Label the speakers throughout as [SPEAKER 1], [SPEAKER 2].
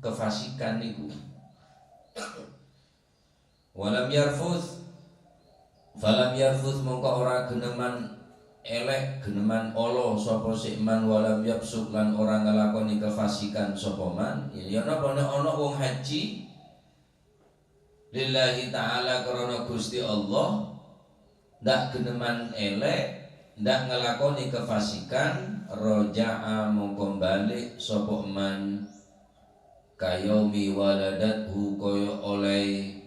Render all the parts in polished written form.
[SPEAKER 1] kefasikan niku. Walam yarfuz falam yarfuz mongko ora geneman elek geneman olo sapa sik man, walam yabsuk lan ora nglakoni kefasikan sapa man. Ya napa nek ana wong haji lillahi ta'ala karena Gusti Allah ndak geneman elek ndak nglakoni kefasikan, roja'a mongko balik sapa man kayomi waladathu koyo oleh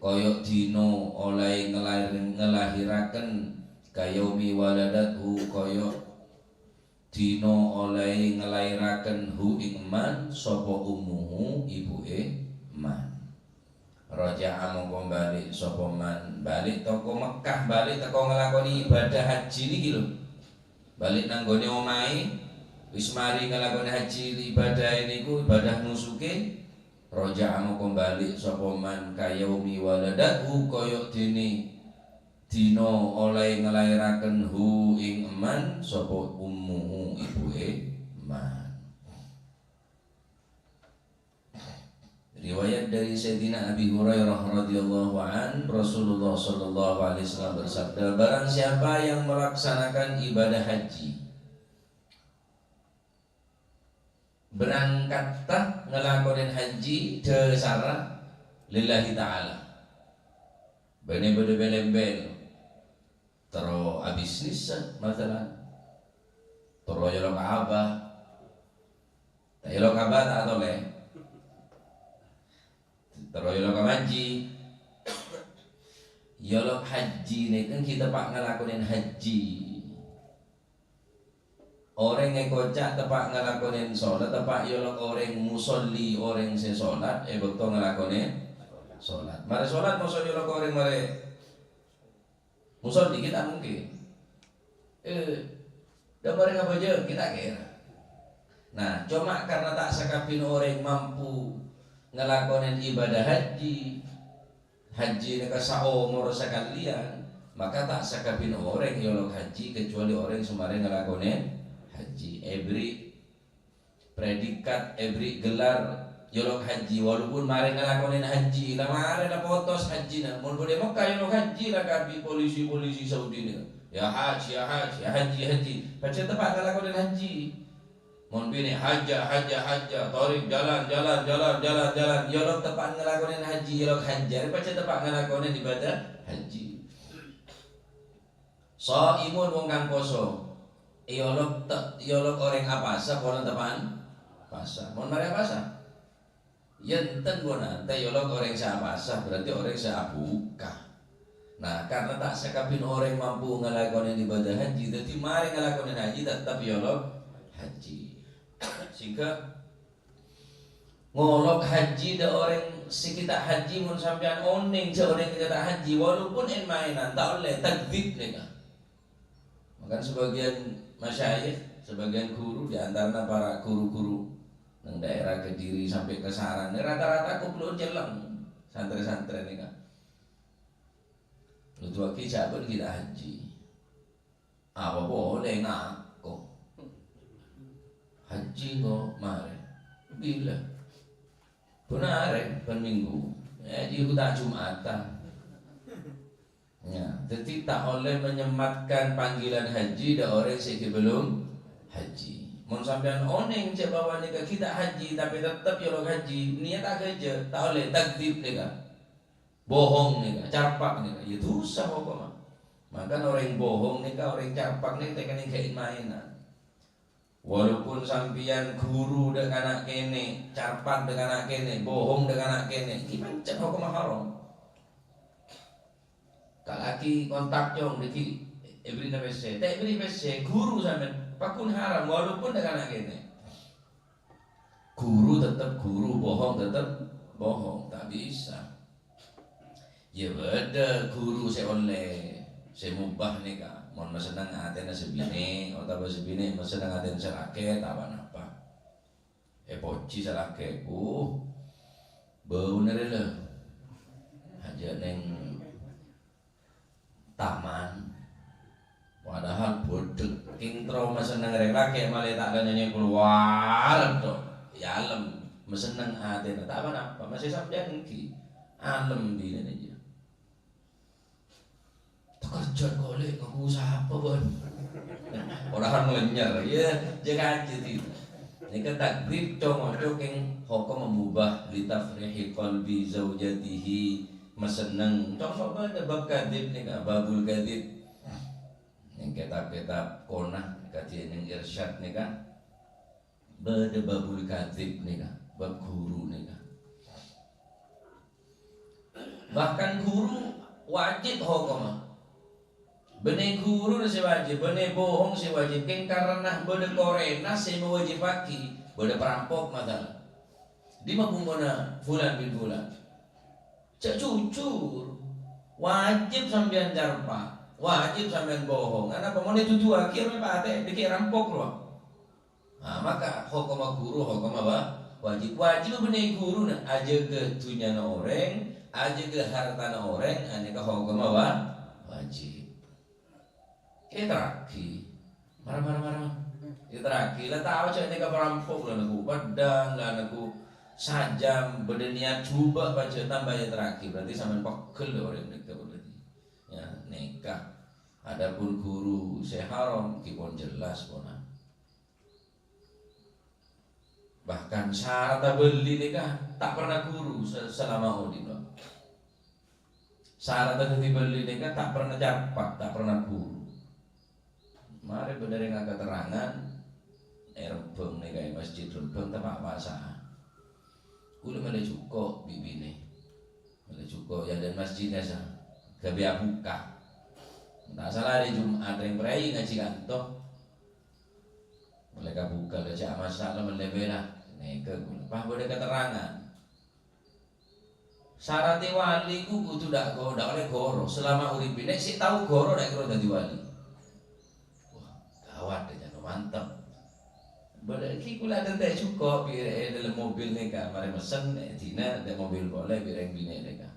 [SPEAKER 1] koyo dino oleh ngelahiraken, kayomi waladathu koyo dino oleh ngelahiraken hu ing man sapa ummuhu ibuke man. Raja'a mongko balik sapa man, balik teko Mekah, balik teko nglakoni ibadah haji niki lho. Balik nang gone omahe wis mari nglakoni haji ibadah niku, ibadah nusuke. Raja'a mongko balik sapa man kayaumi waladatu kaya dene dina oleh nglairaken hu ing man sapa ummuhu ibuke man. Riwayat dari Sayyidina Abi Hurairah radhiyallahu an, Rasulullah sallallahu alaihi wasallam bersabda, barang siapa yang melaksanakan ibadah haji berangkat tak ngelakonin haji desara lillahi ta'ala bene bel tero abis nisa masalah tero yolo Ka'bah tak yolo Ka'bah tak toleh tero yolo haji yolo haji ini kan kita pak ngelakonin haji. Orang yang kocak tepak ngelakonin sholat, tepak yolok orang musolli orang se sholat, betul ngelakonin sholat. Mari sholat musolli yolok orang mari musolli kita mungkin. Dan mereka apa aja kita kira. Nah, cuma karena tak sekapin orang mampu ngelakonin ibadah haji, haji ini saumur sekalian, maka tak sekapin orang yolok haji kecuali orang semarin ngelakonin haji. Every predikat, every gelar yolok haji, walaupun mari ngelakonin haji, lah mari lah potos haji nah, mun boleh Mekah yolok haji lah kabi polisi Saudi ni, ya haji, baca tepat ngelakonin haji, mun bini haja, tarik jalan, yolok tepat ngelakonin haji, yolok haji, baca tepat ngelakonin ibadah haji. Shaimun wong kang poso yolok orang apasa kono tepan pasah mon mari apasa yenten bona teh yolok orang sapasa berarti orang sabuka. Nah karena tak sekapin orang mampu ngelakonin ibadah haji, jadi mari ngelakonin haji tetap yolok haji. Sehingga ngolok haji da orang sekitar haji mun sampean oning orang kita haji walaupun en mainan tak oleh takdzib nika. Maka sebagian masyayikh, sebagian guru di antara para guru-guru nang daerah Kediri sampai ke Saran, rata-rata kumpul jeleng santri-santri ini kan. Lu tua kisah pun kita haji. Apa boleh ngaku haji kok mari bila benar ben minggu di hutan Jumatan. Ya, jadi tak oleh menyematkan panggilan haji da orang sebelum haji. Mun sampean oning cek bawa nika kita haji tapi tetap yolok haji, niat aja tak oleh takdzib nika. Bohong nika, carpak nika, ya dosa hukum. Maka orang bohong nika, orang carpak nika tekan kain mainan. Walaupun sampean guru dengan anak kene, carpak dengan anak kene, bohong dengan anak kene, gimana cek hukum haram. Kalaki kontak jong deki every nafse, tak every nafse guru sampean pakun haram walaupun dengan anak ini. Guru tetap guru, bohong tetap bohong, tak bisa. Ya beda guru saya oleh saya mubah nih kak, mohon senang aten sebini, atau sebini senang aten seraket apa. Poci seraket, bau nerela, aja neng taman, padahal bodeg king trauma seneng rek laki malah tak ada nyanyi keluar tuh ya alam meseneng atena tak apa-apa masih sampean ki alem bini aja kerja golek ngaku usaha apa bon orang ngelenyer ya jangan aja itu ini kan takdir cowok yang hukum mengubah litafrihi qalbi zaujatihi meseneng coba ada bab kadib nih kan babul kadib yang kitab-kitab konah kajian yang irsyad nih kan bade babul kadib nih kan bab guru nih kan bahkan guru wajib hukum benih guru si wajib benih bohong si wajib keng karena bade korena si wajib pagi bade perampok masalah di mabungkona fulan bin fulan cek jujur wajib sampean jarpa wajib sampean bohong karena pemone tutu akhir pate dikira rampok loh nah maka hukum guru hukum apa wajib benih guru nah aja ke tunyana orang aja ke hartana orang aneka hukum apa wajib terakhir marah terakhir lah tahu cak aneka perampok lah aku padang lah aku sajam berniat coba baca tambah yang terakhir berarti sampai pegel orang mereka berarti ya nikah adapun guru saya haram kipun jelas pona bahkan syarat beli nikah tak pernah guru selama udin syarat beli nikah tak pernah japak tak pernah guru mari bener yang keterangan Rembang nih kayak masjid Rembang tempat pasar kula mele cukup bibine mele cukup ya dan masjidnya sah gawe buka tak salah hari Jumat yang berai ngaji kantor mereka buka aja masalah melebela neka kula boleh keterangan syarat wali ku kudu dak oleh goro selama urip nek sik tahu goro nek kira dadi wali wah gawat ya mantap berarti kula ada tak cukup biar dalam mobil ni kan, mari mesen tina ada mobil boleh biar yang bini ni kan,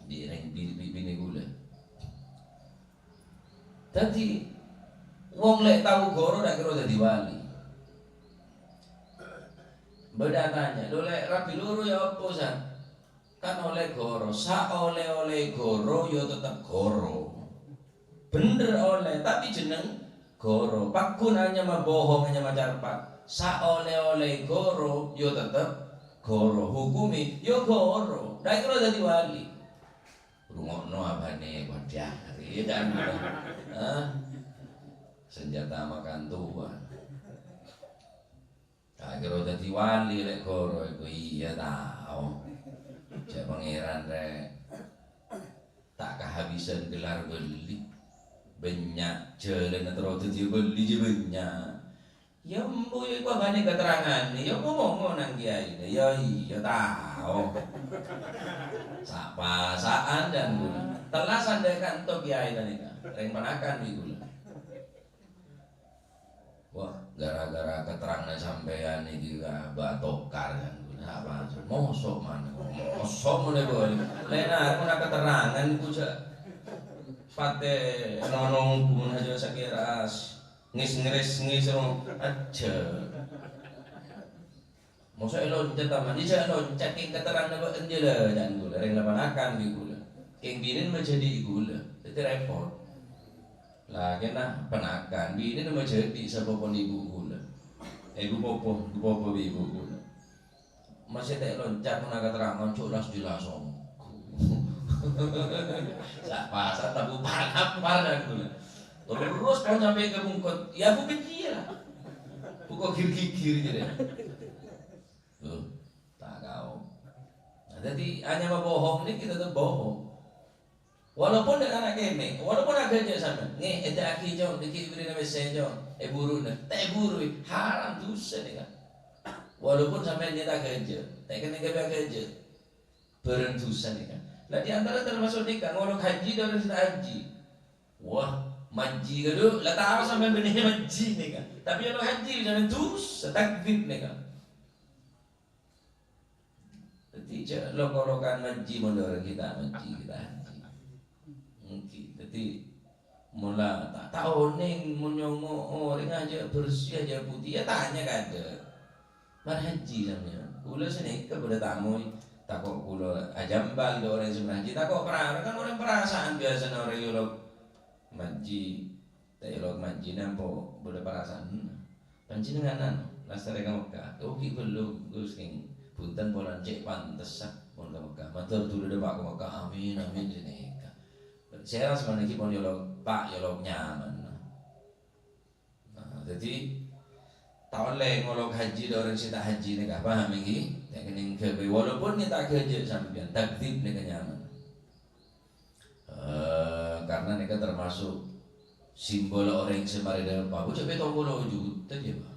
[SPEAKER 1] biar yang bini gula. Tadi wong lek tahu goro dak kira jadi wali. Beda tanya, lek rapi luru ya apa san? Kan oleh goro, sa oleh goro yo tetap goro. Bener oleh, tapi jeneng goro, pakun hanya mah bohong hanya mah carpak. Sa oleh goro, yo tetep goro. Hukumi yo goro. Dah kira jadi wali. Rungokno abane kodari dan senjata makan tuan. Tak kira jadi wali lek goro iku iya tahu. Cek pangeran rek. Tak kehabisan gelar beli. Banyak jalan atau dia beli je banyak. Ya mbo ya kau bani keterangan ni, ya ngomong nang kiai ni, ya iya tahu. Sapa saan dan gula. Telah sandekan to kiai tadi kan, reng panakan di gula. Wah, gara-gara keterangan sampean ni juga batokar kan gula. Apa? Mosok mana? Mosok mana boleh? Lena aku nak keterangan ku cak. Pate nonong kumun aja sakiras ngis aja masa loncat taman dia loncat king keterangan apa enjela dan gula reng lapanakan di gula king binin menjadi gula jadi repot lah kena penakan binin menjadi sapapun ibu gula ibu popo ibu gula masih tak loncat mana keterangan culas jelas om sak pasar tabu panapar aku terus kau sampai ke bungkut ya aku benci lah pukul gigir je deh tak kau nah, jadi hanya mau bohong ni kita tu bohong walaupun dengan anak kene walaupun agak je sama ni ada aki jauh dikit beri nama saya jauh buru na tak buru haram dosa ni kan walaupun sampai dia tak kerja tak kena kerja berentusan ni kan. Nah di antara termasuk nikah ngolok haji dan tidak haji. Wah, maji gitu. Lah tahu sampai benih maji nih kan. Tapi kalau haji jangan terus takbir nih kan. Jadi lokolokan maji mundur kita haji. Mungkin. Jadi mula tak tahu nih menyongo orang aja bersih aja putih ya tanya kan. Mar haji namanya. Kula sini ke boleh tamu takut kula ajambal do orang sebenarnya takut perasaan kan orang perasaan biasa orang yolok maji tak yolok maji nampo boleh perasaan panjenenganan lastare ka Mekah oke belum Gus king punten polan cek pantes pun ka Mekah matur dulu deh Pak ke Mekah amin amin sini saya sebenarnya ki pun yolok Pak yolok nyaman jadi tahun lain ngolok haji orang sih tak haji ni kah paham lagi? Yang kening kebe walaupun ni tak kerja sampean takdir ni kenyaman. Karena ni kan termasuk simbol orang semari dalam pabu. Coba petong juta je pak.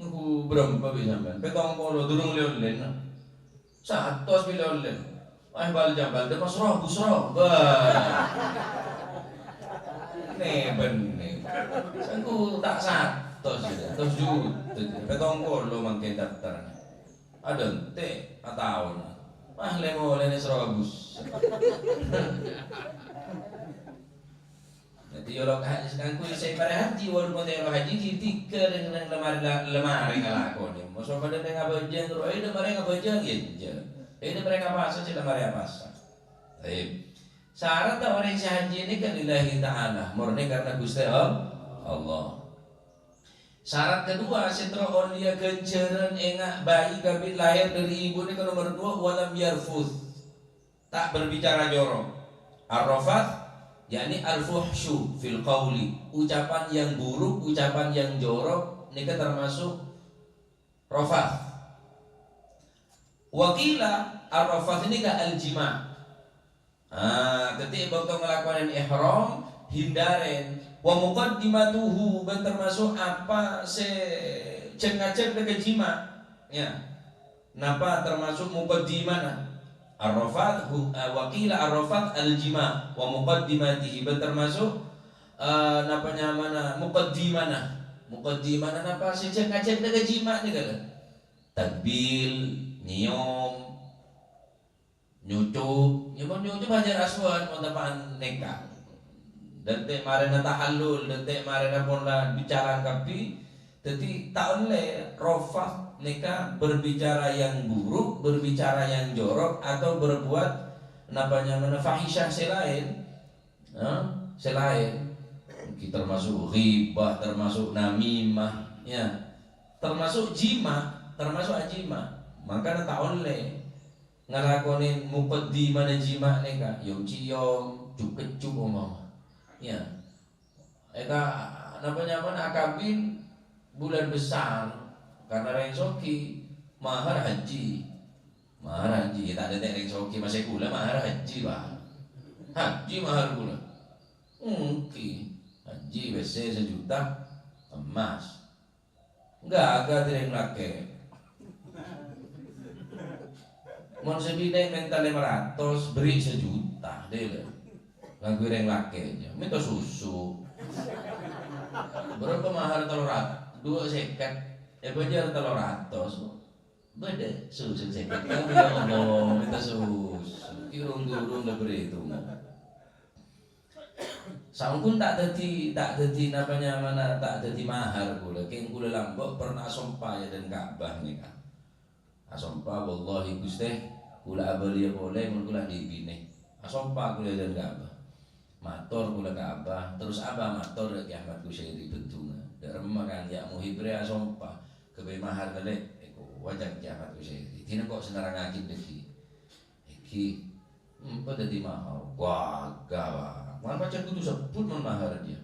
[SPEAKER 1] Aku berapa bisa sampean? Petong durung leolen. Satos leolen. Bal jambal demas roh busroh. Nih benih. Aku tak tos juta petong kolo mangke daftar ada ente atau lemo lene serobus jadi yolok sekarang kuy saya pada hati walaupun yolok haji tiga dengan lemari ngalakoni maksud pada dengan bajang roh ini mereka bajang ya ini mereka pasang sih lemari apa syarat orang yang haji ini kan lillahi ta'ala murni karena Gusti Allah. Syarat kedua setelah dia kenceran engak bayi kabit lahir dari ibu ni nomor 2 walam yarfuth tak berbicara jorok. Ar-rafath yakni al-fuhsyu fil qawli ucapan yang buruk ucapan yang jorok ni termasuk rafath. Wakila ar-rafath ini ke al-jima'. Ketika bakal melakukan ihram hindaren wa muqaddimatuhu ben termasuk apa se cengaceng ke jima ya napa termasuk muqaddimana ar-rafat waqila ar-rafat al-jima wa muqaddimatihi ben termasuk napa nyamana muqaddimana napa se cengaceng ke jima ni kan takbil nyium nyucup hajar aswad montapan nikah detik marina tahallul detik marina pun lah bicara kapi jadi tak oleh rofah nikah berbicara yang buruk berbicara yang jorok atau berbuat namanya fahisyah selain kita termasuk ghibah termasuk namimah ya termasuk jima termasuk ajima maka tak oleh ngelakonin muqaddimah jima nikah yom cium cukup umam ya, eka namanya akabin bulan besar karena rengsoki mahar haji tak ada rengsoki masih kula mahar haji mahar kula mungkin haji biasa 1 juta emas enggak agak tidak laki mau sebidang mental 500 beri 1 juta deh lagu yang laki aja, minta susu. Berapa mahal telur 2 sekat? Bajar telur 100. Beda susu sekat. Tapi ya Allah, minta susu. Irung-irung dah beri itu. Sampun tak jadi namanya mana tak jadi mahar kula. Keng kula lambok pernah sumpah ya dan Ka'bah ni kan. Sumpah wallahi Gusti kula abalia boleh mun kula dibine. Sumpah kula dan Ka'bah. Matur kula ka Abah terus Abah matur ki Ahmad Kusyairi bentunga derma kan ya muhibre asompa kebe mahar kale iku wajah ki Ahmad Kusyairi dina kok senarangakin iki dadi mahar wagah man pancen kudu sebut man mahar dia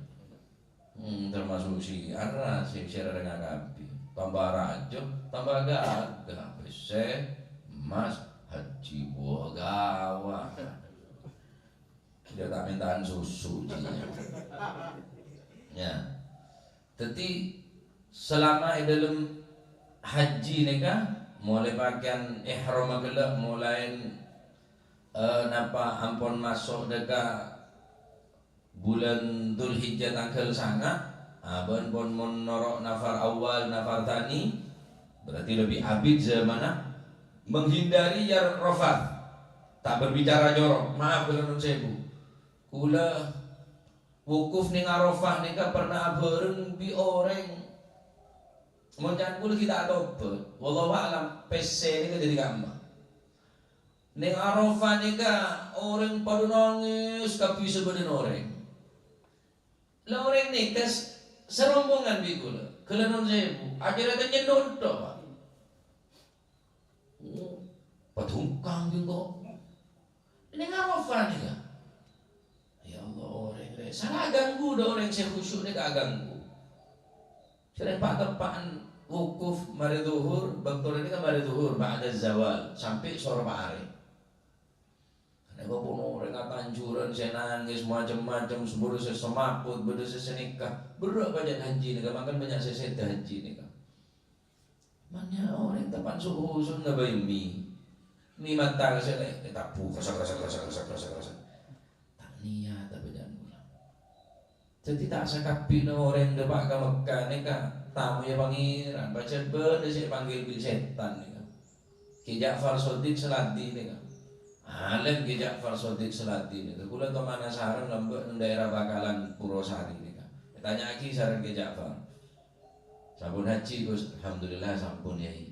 [SPEAKER 1] termasuk si arna sing sira dengan kapi tambah rajo tambah gagah bese emas haji gawah dia tak mintaan susu ya jadi selama dalam haji ni kan mulai pakaian ihram agak mulai napa ampun masuk dekat bulan Dzulhijjah tanggal sana abon pun menorok nafar awal nafar tani berarti lebih abid zamana menghindari ya rafat tak berbicara jorok maaf kalau nun sebu kula wukuf ning Arafah nika pernah bareng bi orang Moncan kula kita tobat. Wallahu a'lam PC ini jadi gampang. Ning Arafah nika orang pada nangis kabisa badan orang. Lah orang nika serombongan bi kula. Kula nun sewu. Akhirnya teh nyedot tok, Pak. Patungkang juga. Ning Arafah nika. Ya Allah orang re. Salah ganggu dah orang saya khusyuk nika ganggu. Sering pak tepaan wukuf mari zuhur, baktor ini kan mari zuhur ba'da zawal sampai sore hari. Nek pun orang katanjuran saya nangis macam-macam sebelum saya semaput, sebelum saya nikah, berat banyak haji nih, makan banyak saya haji nih. Mana orang tepan suhu nggak bayar mie, mata saya tak buka kasa. Tak niat tapi jangan pulang. Jadi tak sakapi orang depak ke Mekah nih kan, tamu ya pangeran, baca benda saya panggil bil setan nih kan. Ki Ja'far Shadiq Seladi nih kan. Alim Ki Ja'far Shadiq Seladi nih. Kula to mana sareng lembek nang daerah Bakalan Purwosari nih kan. Tanya lagi sareng Ki Ja'far. Sampun haji Gus, alhamdulillah sampun yai.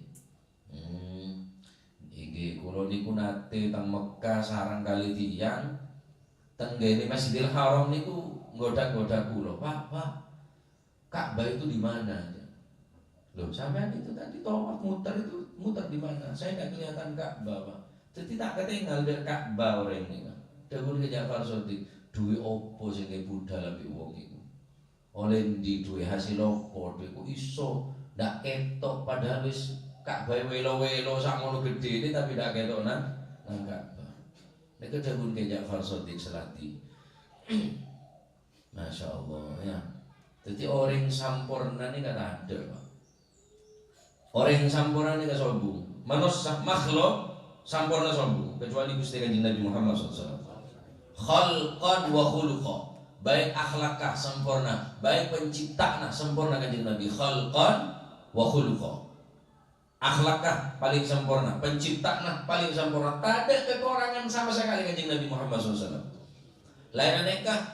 [SPEAKER 1] Iki kula niku nate teng Mekah sareng kali tiyang teng ngene Masjidil Haram niku nggoda-nggoda kula, Pak, Ka'bah itu di mana? Loh, sampean itu tadi tawaf muter di mana? Saya enggak kelihatan Ka'bah, Pak. Jadi tak ketinggal dari Ka'bah orang ini kan. Dawuh Ki Ja'far Shadiq, duwe opo sing budal ambek wong iku. Oleh ndi duwe hasil opo iku iso ndak ketok padahal wis Ka'bah welo-welo sak ngono gedene tapi ndak ketok nang Ka'bah. Nek dawuh Ki Ja'far Shadiq Selati. Masya Allah ya. Jadi orang sampurna ini kan ada, Pak. Orang sampurna ini kan sombong. Manusia makhluk sampurna sombong kecuali Gusti Kanjeng Nabi Muhammad SAW. Khalqan wa khuluqa. Baik akhlakah sempurna, baik penciptaan sempurna Kanjeng Nabi. Khalqan wa khuluqa. Akhlakah paling sempurna, penciptaan paling sempurna. Tak ada kekurangan sama sekali Kanjeng Nabi Muhammad SAW. Lain aneka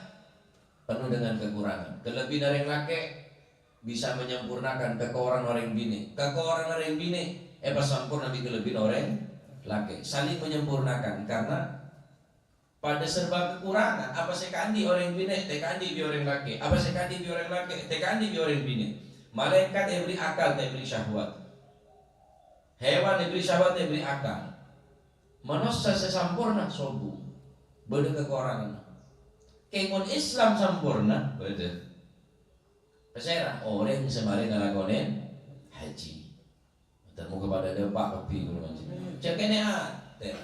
[SPEAKER 1] penuh dengan kekurangan. Kelebihan dari laki bisa menyempurnakan kekurangan orang bini. Kekurangan orang bini pas sempurna di kelebihan orang laki. Saling menyempurnakan karena pada serba kekurangan. Apa sekandi orang bini, tekandi bi orang laki. Apa sekandi bi orang laki, tekandi bi orang bini. Malaikat yang beri akal, yang beri syahwat. Hewan yang beri syahwat, yang beri akal. Manusia sesempurna sombong. Beda kekurangan. Kekon Islam sempurna, betul. Pesera orang semarin ngalakonin haji. Temu kepada dia Pak Kopi kalau macam. Cek kene ate,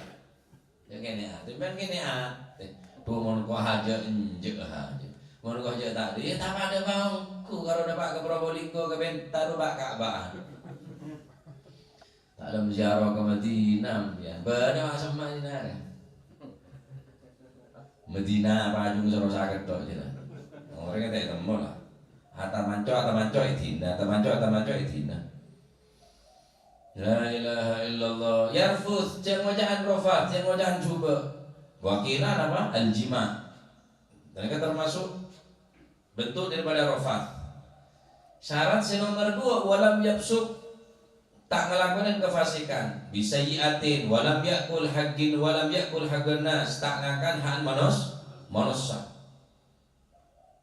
[SPEAKER 1] cek kene ate, ben kene ate. Tuh mau kau haja injek haja, mau kau haja tadi. Ya tak ada bangku kalau dapat ke Probolinggo ke Bentar Pak Ka'bah. Tak ada ziarah ke Madinah, ya. Benar macam Madinah. Medina Pajung Soro Sakit tok jena. Orang kata temu lah. Ata manco idina. La ilaha illallah. Yarfus jangan wajaan rofat, jangan wajaan coba. Wakilan apa? Al-jima. Dan termasuk bentuk daripada rofat. Syarat nomor 2 walam yabsuk, tak ngelakukan kefasikan, bisa yiatin, walam yakul haggin, walam yakul hagnas, tak ngakan hak manusia.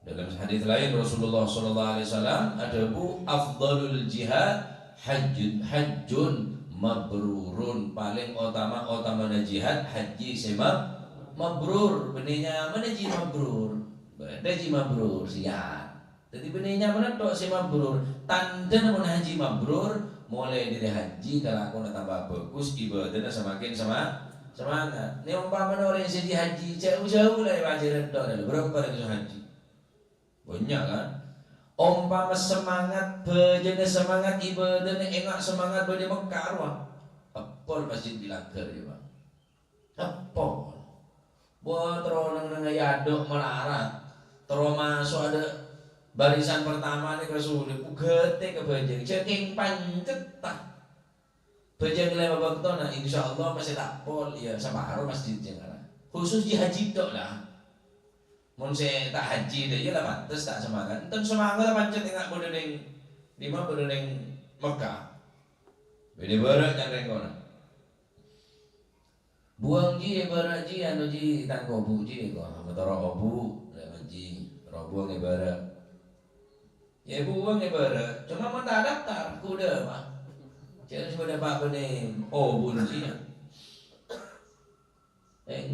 [SPEAKER 1] Dalam hadis lain Rasulullah SAW ada bu afdalul jihad hajjun mabrurun, paling utama jihad haji sebab mabrur, benihnya mana ji mabrur, benda ji mabrur siap. Jadi benihnya mana tok si mabrur, tanda mun haji mabrur. Mulai dari haji kalau aku tambah bagus ibadahnya semakin semangat. Ini umpamanya orang yang sedih haji jauh-jauh lah wajar tok ada berapa orang yang haji banyak kan. Umpama semangat bejana semangat ibadahnya enak semangat bade Mekah wah. Apol masjid Bilager ya bang. Apol. Buat terus nang yadok melarat. Terus masuk ada barisan pertama nih Rasul gete ke bajang ceking pancet tak bajang nilai babak tona insyaallah masih tak pol ya sama haro masjidnya kan khusus di haji tok lah mun saya tak haji deh ya lah pantes tak semangat enten semangat pancet enggak bodo ning lima bodo ning Mekah. Bede beureuh can rengkona. Buang ji beureuh ji anu ji tangko bu ji ko motor obu lewat ji robuang beureuh. Ya buang beureuh cuma mun tak daftar kuda mah. Jangan cuma dapat benih obu ji.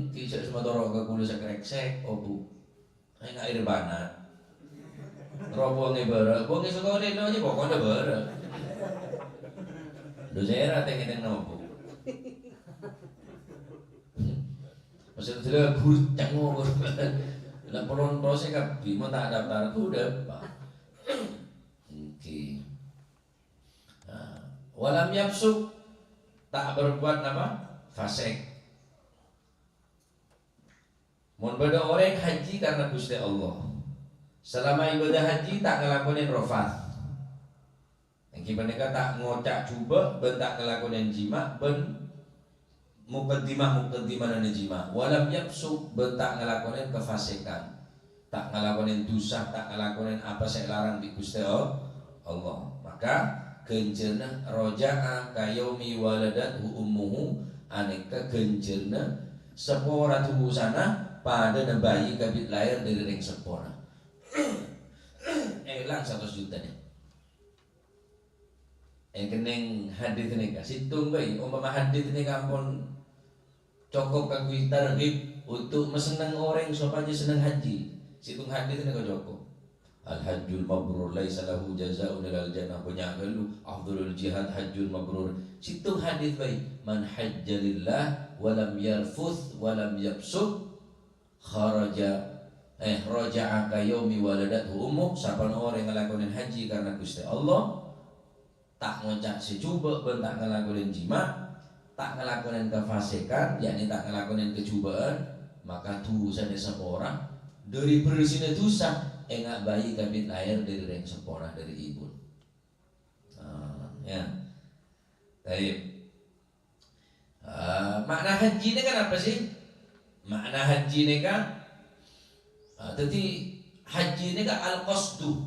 [SPEAKER 1] Kisah semua dorong ke kuda sakreksek obu. Nggak air banat. Robuang beureuh, buang suka deno aja pokoknya beureuh. Dosera teng nopo. Maksud dia guru canggul. Lah pelon proses kapi mau tak daftar tu udah pak. Oke. Walam yafsuk tak berbuat apa? Fasik. Mun beda orang haji karena Gusti Allah. Selama ibadah haji tak ngelakonin rofat. Yang mereka tak ngocak cuba, ben tak ngelakonin jima, ben mukaddimah dan jima. Walam yafsuk ben tak ngelakonin kefasikan, tak ngelakonin dosa, tak ngelakonin apa saya larang di Gusti Allah. Maka gencerna roja'a kayaumi waladathu ummuhu aneka gencerna sepora tubuh sana pada bayi kabit lahir dari ring sepora. Elang 100 juta nih. Keneng hadis ini kak, situng bayi, umpama hadis ini kampun cukup kagui tarhib untuk mesenang orang supaya senang haji. Situng hadis ini kau cukup. Al hajjul mabrur laisa lahu jazaa'un ilal jannah punya galu afdhalul jihad hajjul mabrur. Situng hadis bayi, man hajja lillah wa lam yarfuth wa lam yabsuk raja'a ka yaumi waladathu ummuh. Sapan orang yang ngelakonin haji karena Gusti Allah tak ngocak secuba ben tak ngelakonin jima, tak ngelakonin kefasikan, yakni tak ngelakonin kecubaan, maka dosa sepora dari bersihnya dosa enggak bayi kabit lahir dari ring sepora dari ibu. Ya. Baik. Makna haji ini kan apa sih? Makna haji ini kan jadi haji ini kan al-qasdu.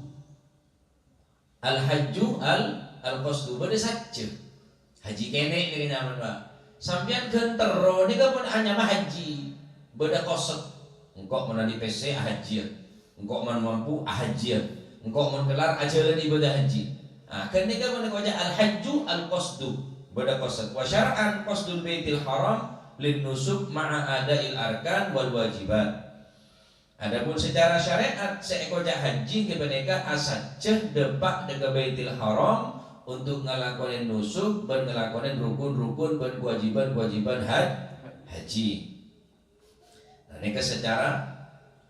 [SPEAKER 1] Al-hajju al-qasdu bade saja. Haji kene ini nyaman Pak. Sampeyan gentero nika pun hanya mah haji. Beda qasd. Engkau mun di PC haji. Engkau man mampu haji. Engkau mun kelar ajaran ibadah haji. Kene ka mun koja al-hajju al-qasdu. Beda qasd. Wa syar'an qasdul baitil haram lin nusuk ma'a adail arkan wal wajibat. Adapun secara syariat seekoja haji kebeneka asajeh depak deke baitil haram untuk ngelakonin nusuk dan ngelakonin rukun-rukun dan kewajiban-kewajiban haji. Nah ini secara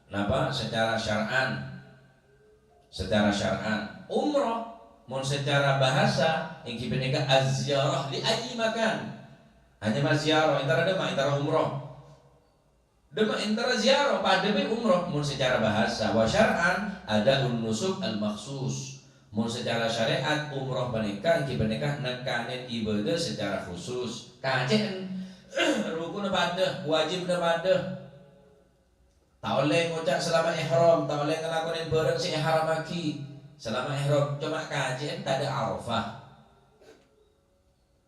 [SPEAKER 1] napa? Secara syar'an. Secara syar'an. Umroh mun secara bahasa yang kebeneka az-ziyarah li ayyi makan. Hanya mas ziarah antara demak antara umroh. Demak antara ziarah pada umroh mun secara bahasa. Wa syar'an ada nusuk al-makhsus. Mun secara syariat umroh menikah kibenikah nekanin ibadah secara khusus. Kajen rukun pada wajib pada. Tak boleh ngucap selama ihram, tak boleh ngelakonin bareng si ihram lagi. Selama ihram cuma kajen tak ada Arafah.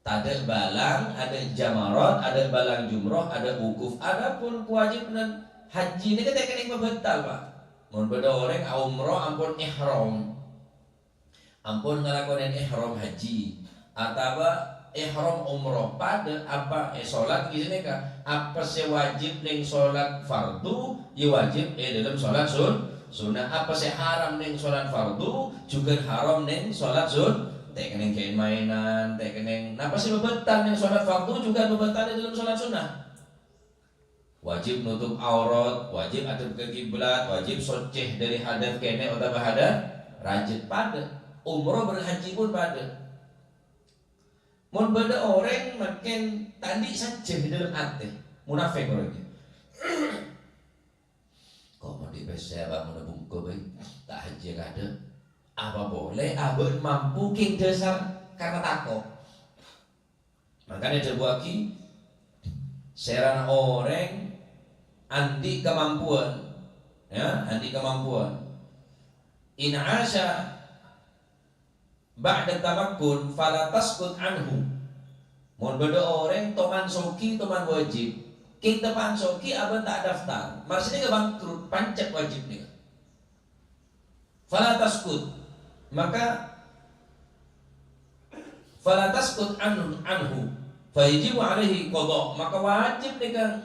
[SPEAKER 1] Tak ada balang, ada jamarat, ada balang jumroh, ada wukuf. Adapun kewajiban haji ini kita kena membetal Pak. Mun beda orang umroh ampun ihram. Ampun ngelakonin ihram haji atau ihram umroh pada apa salat di sini kah? Apa sih wajib ning salat fardu? Ya wajib dalam salat sunnah. Apa sih haram ning salat fardu? Juga haram ning salat tek keneng kain mainan, tek keneng. Napa sih bebetan ning salat fardu juga bebetan dalam salat sunnah? Wajib nutup aurat, wajib adab ke kiblat, wajib soceh dari hadat kene atau hadat rajin pada. Umroh berhaji pun pada. Mun beda orang makin tadi saja di dalam hati munafik orangnya. Kau mau di PC apa mau bungku baik tak haji ada. Apa boleh abang mampu king dasar karena takut. Makanya terbuaki seran orang anti kemampuan, ya anti kemampuan. In asya ba'da tamakkun fala taskut anhu. Mun beda orang toman soki toman wajib. Kita pansoki abang tak daftar. Maksudnya bangkrut pancet wajib nih. Fala taskut. Maka fala taskut anhu. Fayajibu alaihi qada. Maka wajib nih kan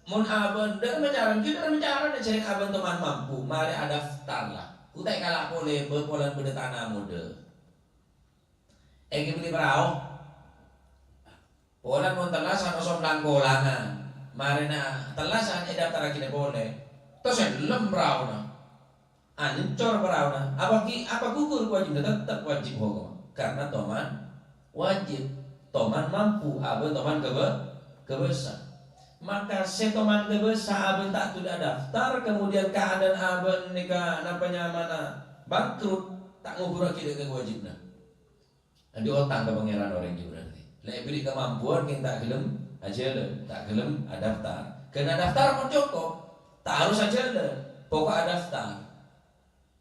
[SPEAKER 1] mun abang dak mencaran kita mencaran cari abang teman mampu. Mari ada daftar lah. Utai kalak boleh berpolan pada tanah muda. Beli perahu. Polan mun telasan osom langkolangan. Marina telasan daftar kita boleh. Terus lem perahu na. Ancor perahu na. Apa gugur wajib tetap wajib hukum. Karena toman wajib. Toman mampu. Abang toman kebesar. Maka setoman kebesar abang tak sudah daftar. Kemudian keadaan abang nikah nampaknya mana bangkrut. Tak ngukur kita ke wajibnya. Di otak ke pangeran orang juga nanti. Lek beri kemampuan kita gelem aja le, tak gelem daftar. Kena daftar pun cukup, tak harus aja le. Pokok daftar.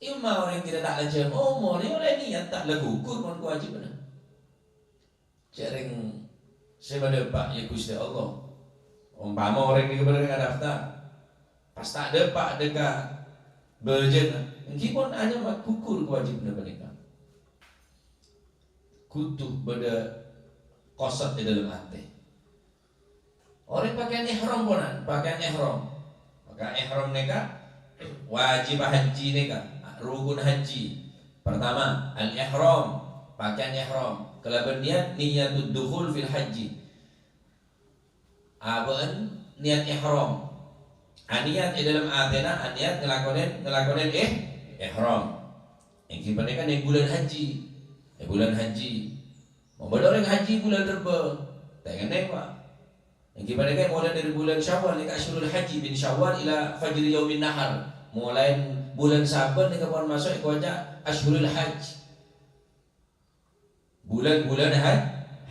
[SPEAKER 1] Ima orang tidak tak aja, mau ni oleh niat tak le gugur pun kewajiban. Jaring sebab pak ya Gusti Allah. Umpama orang ni kebenar daftar, pas tak ada pak dekat berjen, meskipun hanya mak gugur kewajiban mereka. Kutu pada kosot di dalam hati. Orang pakaian ihram ponan, pakaian ihram. Maka ihram neka wajib haji neka, rukun haji. Pertama, al-ihram, pakaian ihram. Kalau berniat niatud dukhul fil haji. Abaan niat ihram. Niat di dalam atena, niat ngelakonin ihram. Yang kita kan yang bulan haji. Bulan haji. Mau orang haji bulan Reba. Tak kena pak. Yang kita kan mulai dari bulan Syawal dekat Asyurul Haji bin Syawal ila fajri yaumin nahar. Mulai bulan Saban dekat pun masuk ke wajah Asyurul Haj. Bulan-bulan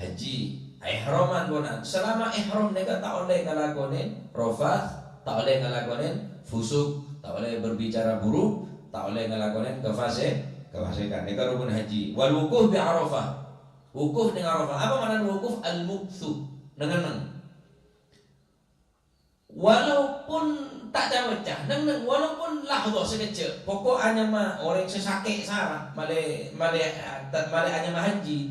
[SPEAKER 1] haji. Ihraman bonan. Selama ihram dekat tak boleh ngelakonin rafath, tak boleh ngelakonin fusuk, tak boleh berbicara buruk, tak boleh ngelakonin kefasikan. Ini rukun haji. Wal wukuf bi Arafah. Wukuf dengan Arafah. Apa makna wukuf? Al-mukthu. Nengeneng. Walaupun tak ada wajah, nengeneng. Walaupun lahdoh sekejap. Pokok hanya mah orang sesakit sarah. Male hanya mah haji.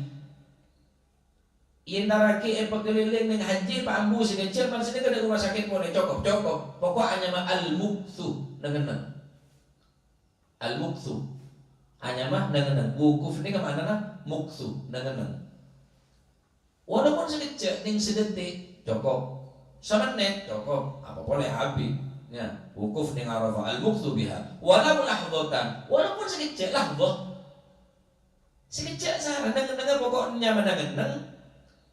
[SPEAKER 1] Intara ke pekeliling dengan haji Pak Ambu sekejap. Maksudnya ke rumah sakit boleh cukup. Pokok hanya mah al-mukthu. Nengeneng. Al-mukthu. Hanya mah nengeneng. Wukuf ni kemana nah? Mukthu nengeneng. Walaupun sekejap ning sedetik cukup. Semenit cukup. Apa boleh habis. Ya, wukuf ning Arafah al-mukthu biha. Walaupun lahdatan. Walaupun sekejap lahdah. Sekejap sarah nengeneng pokoknya menengeneng.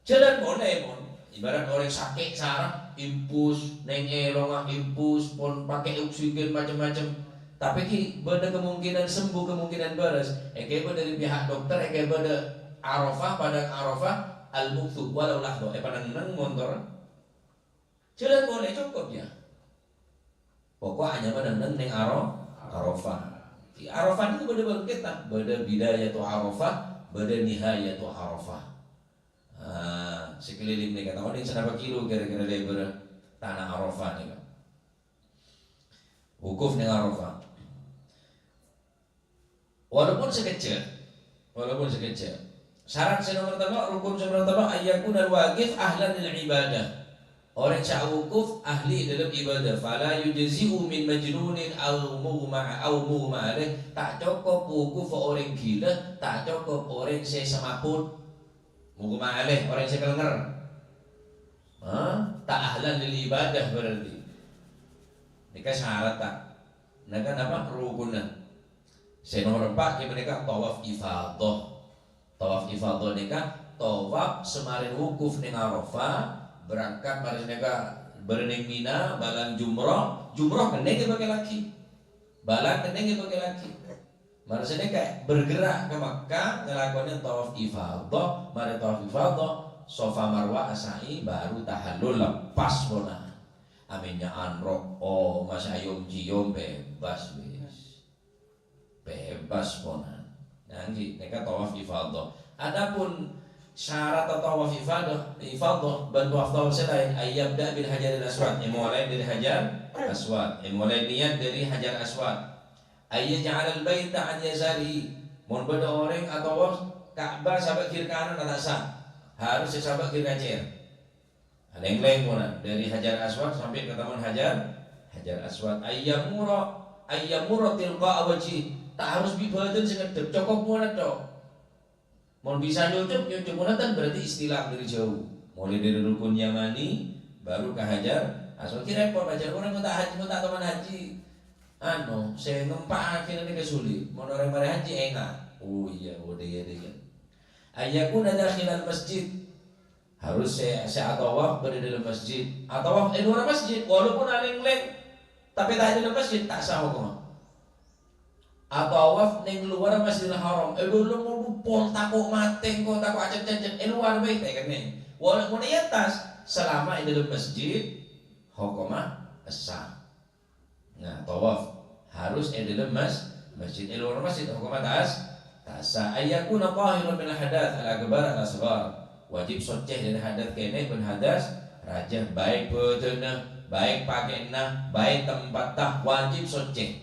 [SPEAKER 1] Jalan boleh pun. Ibarat orang sakit sarah impus neng elongah impus pun pakai oksigen macam-macam. Tapi ki beda kemungkinan sembuh, kemungkinan beres. Eke dari pihak dokter, eke beda Arafah pada Arafah al-mukthu walau lahdo. Pada neng motor. Jalan boleh cukup ya. Pokok hanya pada neng Arafah. Di Arafah itu beda kita, beda bidayah tu Arafah, beda nihayah tu Arafah. Sekeliling ni kata, ini senapa kilo kira-kira lebar tanah Arafah ni kan. Wukuf dengan Arafah. Walaupun sekecil. Syarat nomor pertama, rukun nomor pertama ayyakun al-waqif ahlan lil ibadah. Orang yang wukuf ahli dalam ibadah. Fala yujzi'u min majnunin aw mughma'alih. Tak cukup wukuf orang gila, tak cukup orang yang semaput. Mughma'alih, orang yang kelenger. Tak ahlan lil ibadah berarti. Ini kan syarat tak. Nah kan apa rukunnya? Saya nomor 4 mereka tawaf ifadah. Tawaf ifadah mereka tawaf semarin wukuf ning Arafah, berangkat mari mereka bereneng Mina, balang jumrah keneng ke pakai laki. Balang keneng ke pakai laki. Maksudnya kayak bergerak ke Makkah ngelakonin tawaf ifadah, mari tawaf ifadah, Safa Marwah sa'i baru tahallul lepas bona. Aminnya anrok masa ayom cium bebas ponan. Nggih, nek tawaf ifadah. Adapun syarat tawaf ifadah ban tawaf selain ayyabda bil hajaril aswad, mulai dari hajar aswad, mulai niat dari hajar aswad. Ayyaj'al al baita an yasari, mun beda orang atau Ka'bah sampai kiri kanan tak sah. Harus sampai kiri kanan. Ada yang lain pun dari hajar aswad sampai ke taman hajar aswad. Ayyamura tilqa wajhi, tak harus bibadan singedep cukup muat tok. Mau bisa nyucup munatan berarti istilah dari jauh. Mulai dari rukun Yamani baru ke hajar aswad. Kira repot hajar orang tak haji tak teman haji. Saya ngempak akhirnya kesulit. Mau orang haji enak. Oh iya, dia. Ayakun ada khilal masjid, harus saya tawaf berada dalam masjid, atau luar masjid, walaupun ada yang lain, tapi tak ada dalam masjid tak sah hukum. Atau waf neng luar Masjidil Haram, dulu mau pol takut mateng kok takut acet-acet, luar baik tak kan nih. Walaupun di atas, selama di dalam masjid, hukumah sah. Nah, tawaf harus di dalam masjid, luar masjid hukumah sah. Ayakuna tahirun min hadath al-akbar al-asghar, wajib soceh dari hadat kene pun hadas raja, baik bedena, baik pakainya, baik tempat tah, wajib soceh.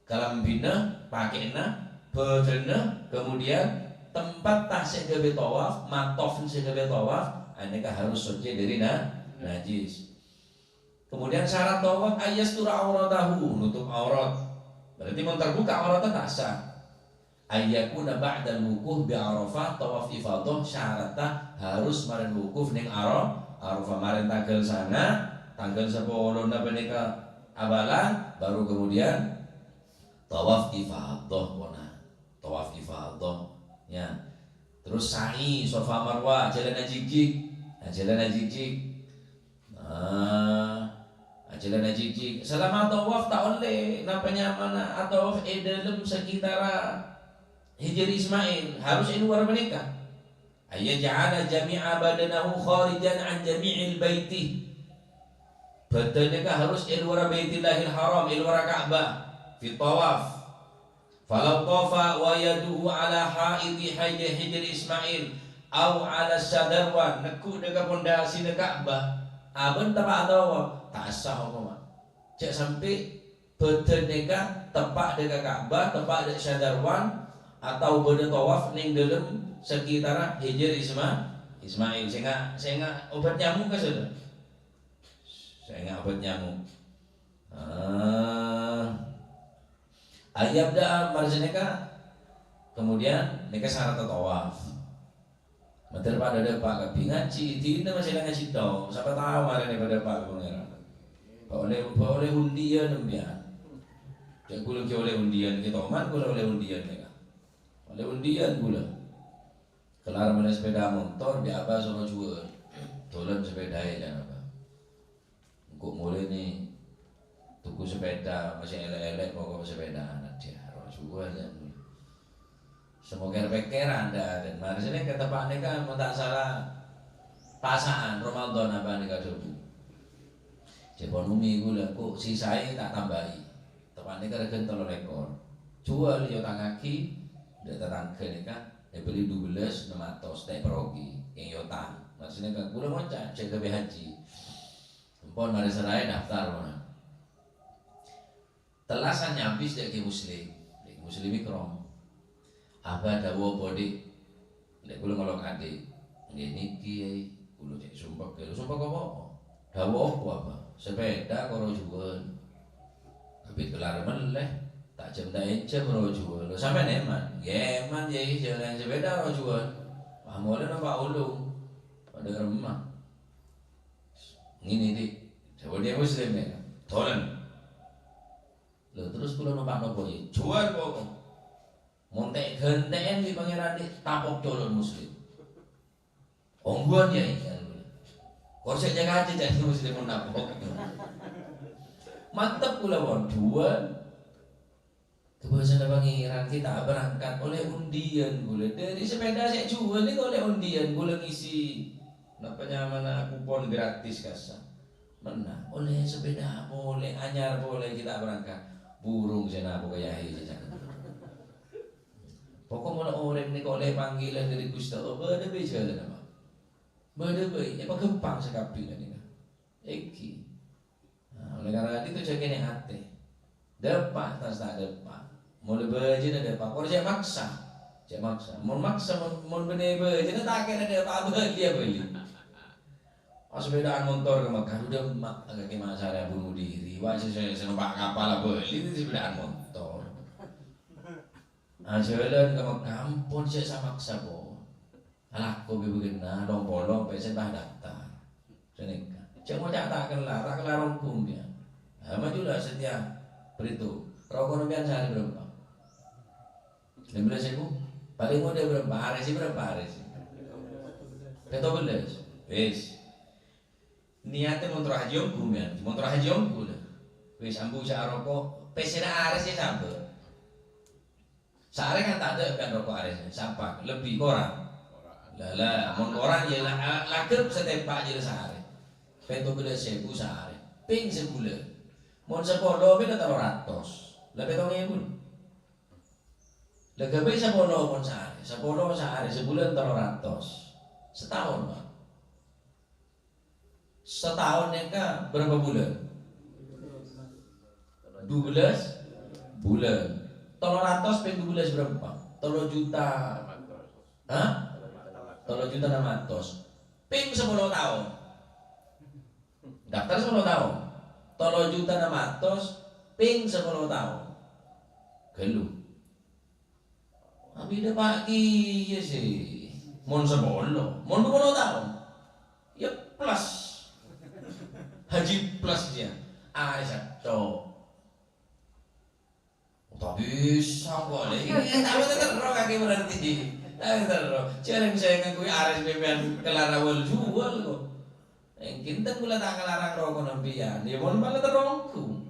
[SPEAKER 1] Kalam bina pakainya, bedena, kemudian tempat tah segabe tawaf, matof segabe tawaf, aneka harus soceh dari najis. Kemudian syarat tawaf ayyastura auratahu, nutup aurat. Berarti mau terbuka auratnya tak sah. Ayyakuna ba'dal wukuf bi Arafah, tawaf ifadah syaratnya harus maren wukuf ning Arafah, maren tanggal sana, tanggal 10 menika abalan, baru kemudian tawaf ifadah tawaf ifadah ya. Terus sa'i Safa Marwah, jalan jijik. Jalan jijik. Selama tawaf tak oleh napanya mana atau dalam sekitar Hijr Ismail, harus luar menikah. Ayyaj'ala jami'a badanahu kharijan an jami'il baiti, badannya harus luar baitillahil haram, luar Ka'bah fi tawaf. Falau tafa wa yaduhu ala haidi Hijr Ismail au ala sadarwan, neku dekat pondasi Ka'bah, aben tapak tawaf tak sah hukum. Cek sampai badannya tepak dekat Ka'bah, tepak dekat sadarwan, atau beda tawaf ning dalam sekitar Hijr Ismail. Saya nggak obat nyamuk ke sudah. Saya nggak obat nyamuk. Ayabda marjeneka, kemudian neka syarat tawaf. Mater pada ada Pak Kabi ngaji, tidak masih ngaji dong. Siapa tahu hari ini pada Pak Pangeran. Oleh undian nembian. Jadi kulo oleh undian kita oman, kulo oleh undian mereka. Oleh undian gula. Kelar mana sepeda motor bi apa sono jual. Dolan sepeda ya apa. Engko mulai nih tuku sepeda masih elek-elek pokok sepeda anak dia harus jual ya. Semoga pekeran dan mari sini ke tempatnya kan tak salah pasaan Ramadan apa nih kado. Jepon umi gula kok sisai tak tambahi. Tempatnya kan regen 3 ekor. Jual yo tangaki udah tetangga nih kan, beli 12 nematos teh perogi yang yotang. Maksudnya kan, udah mau cek ke haji. Empon mari serai daftar mana. Telasan nyapis dek muslim mikrom. Apa dawo bodi, dek kulo ngolok adik, ini kiai, kulo cek sumpah apa? Dawo apa? Sepeda koro jual, tapi kelar meleh. Tak jam rojuan, lo sampai neman, geman jadi jalan sepeda rojuan, pamolnya nampak ulung, pada rumah. Ini di, coba dia muslim ya, tolen. Lo terus kalau nampak nopo ya, jual pokok, montek genteng di pangeran di tapok colon muslim. Ongguan ya ikan, korsek jaga aja jadi muslim menapok. Mantap pula bon, jual. Kebiasaan pangeran kita berangkat oleh undian gula dari sepeda saya jual ini oleh undian gula ngisi napanya mana kupon gratis kasa mana oleh sepeda boleh anyar boleh kita berangkat burung saya napo kayak ini Pokok mana orang ni oleh panggilan dari Gusti Allah berde jalan apa? Berde baik, apa gempang sekapi kan ini. Eki. Nah, oleh karena itu jaga ni hati. Depan tas tak depan. Mulai berjina depan. Kalau saya maksa, mau maksa, mau bener berjina tak kena depan dia beli. Sepedaan motor ke Mekah udah mak agak gimana cara bunuh diri. Wah saya numpak kapal lah beli itu sepedaan motor. Jalan ke Mekah ampun saya sama maksa po. Alah kau begina dong bolong pesen bah daftar. Senika. Cuma tak kelar hukum dia. Majulah setiap beritu. Rokok nopian sehari berapa? 15.000. Paling mudah berapa? Hari sih berapa hari sih? 15. Wis. Niatnya motor haji omku ya, motor haji omku dah. Wis ambu sak rokok, pesena ares ya sampai. Sare kan tak ada kan rokok ares, siapa? Lebih korang. Lah, mon korang ya laker setempak je sehari. Peto bela 1.000 sehari, ping sebulan. Mon 10 bela 300. Lah peto ngepun. Lah gawe 10 mon sehari, 10 sehari sebulan 300. Setahun, Pak. Setahun neka berapa bulan? 12 bulan. 300 ping 12 berapa? 3 juta. Hah? 3 juta 600. Ping 10 tahun. Daftar 10 tahun. 3 juta 600 ping 10 tahun. Gelu. Abi dah pagi ya sih. Mon 10, mon 20 tahun. Ya plus. Haji plus dia. Satu. Tak bisa boleh. Tapi terus kaki berarti. Terus. Jangan saya ngakui ares bebean kelar awal jual kok. Kita pula tak kelarang rokok nampian. Dia pun malah terongku.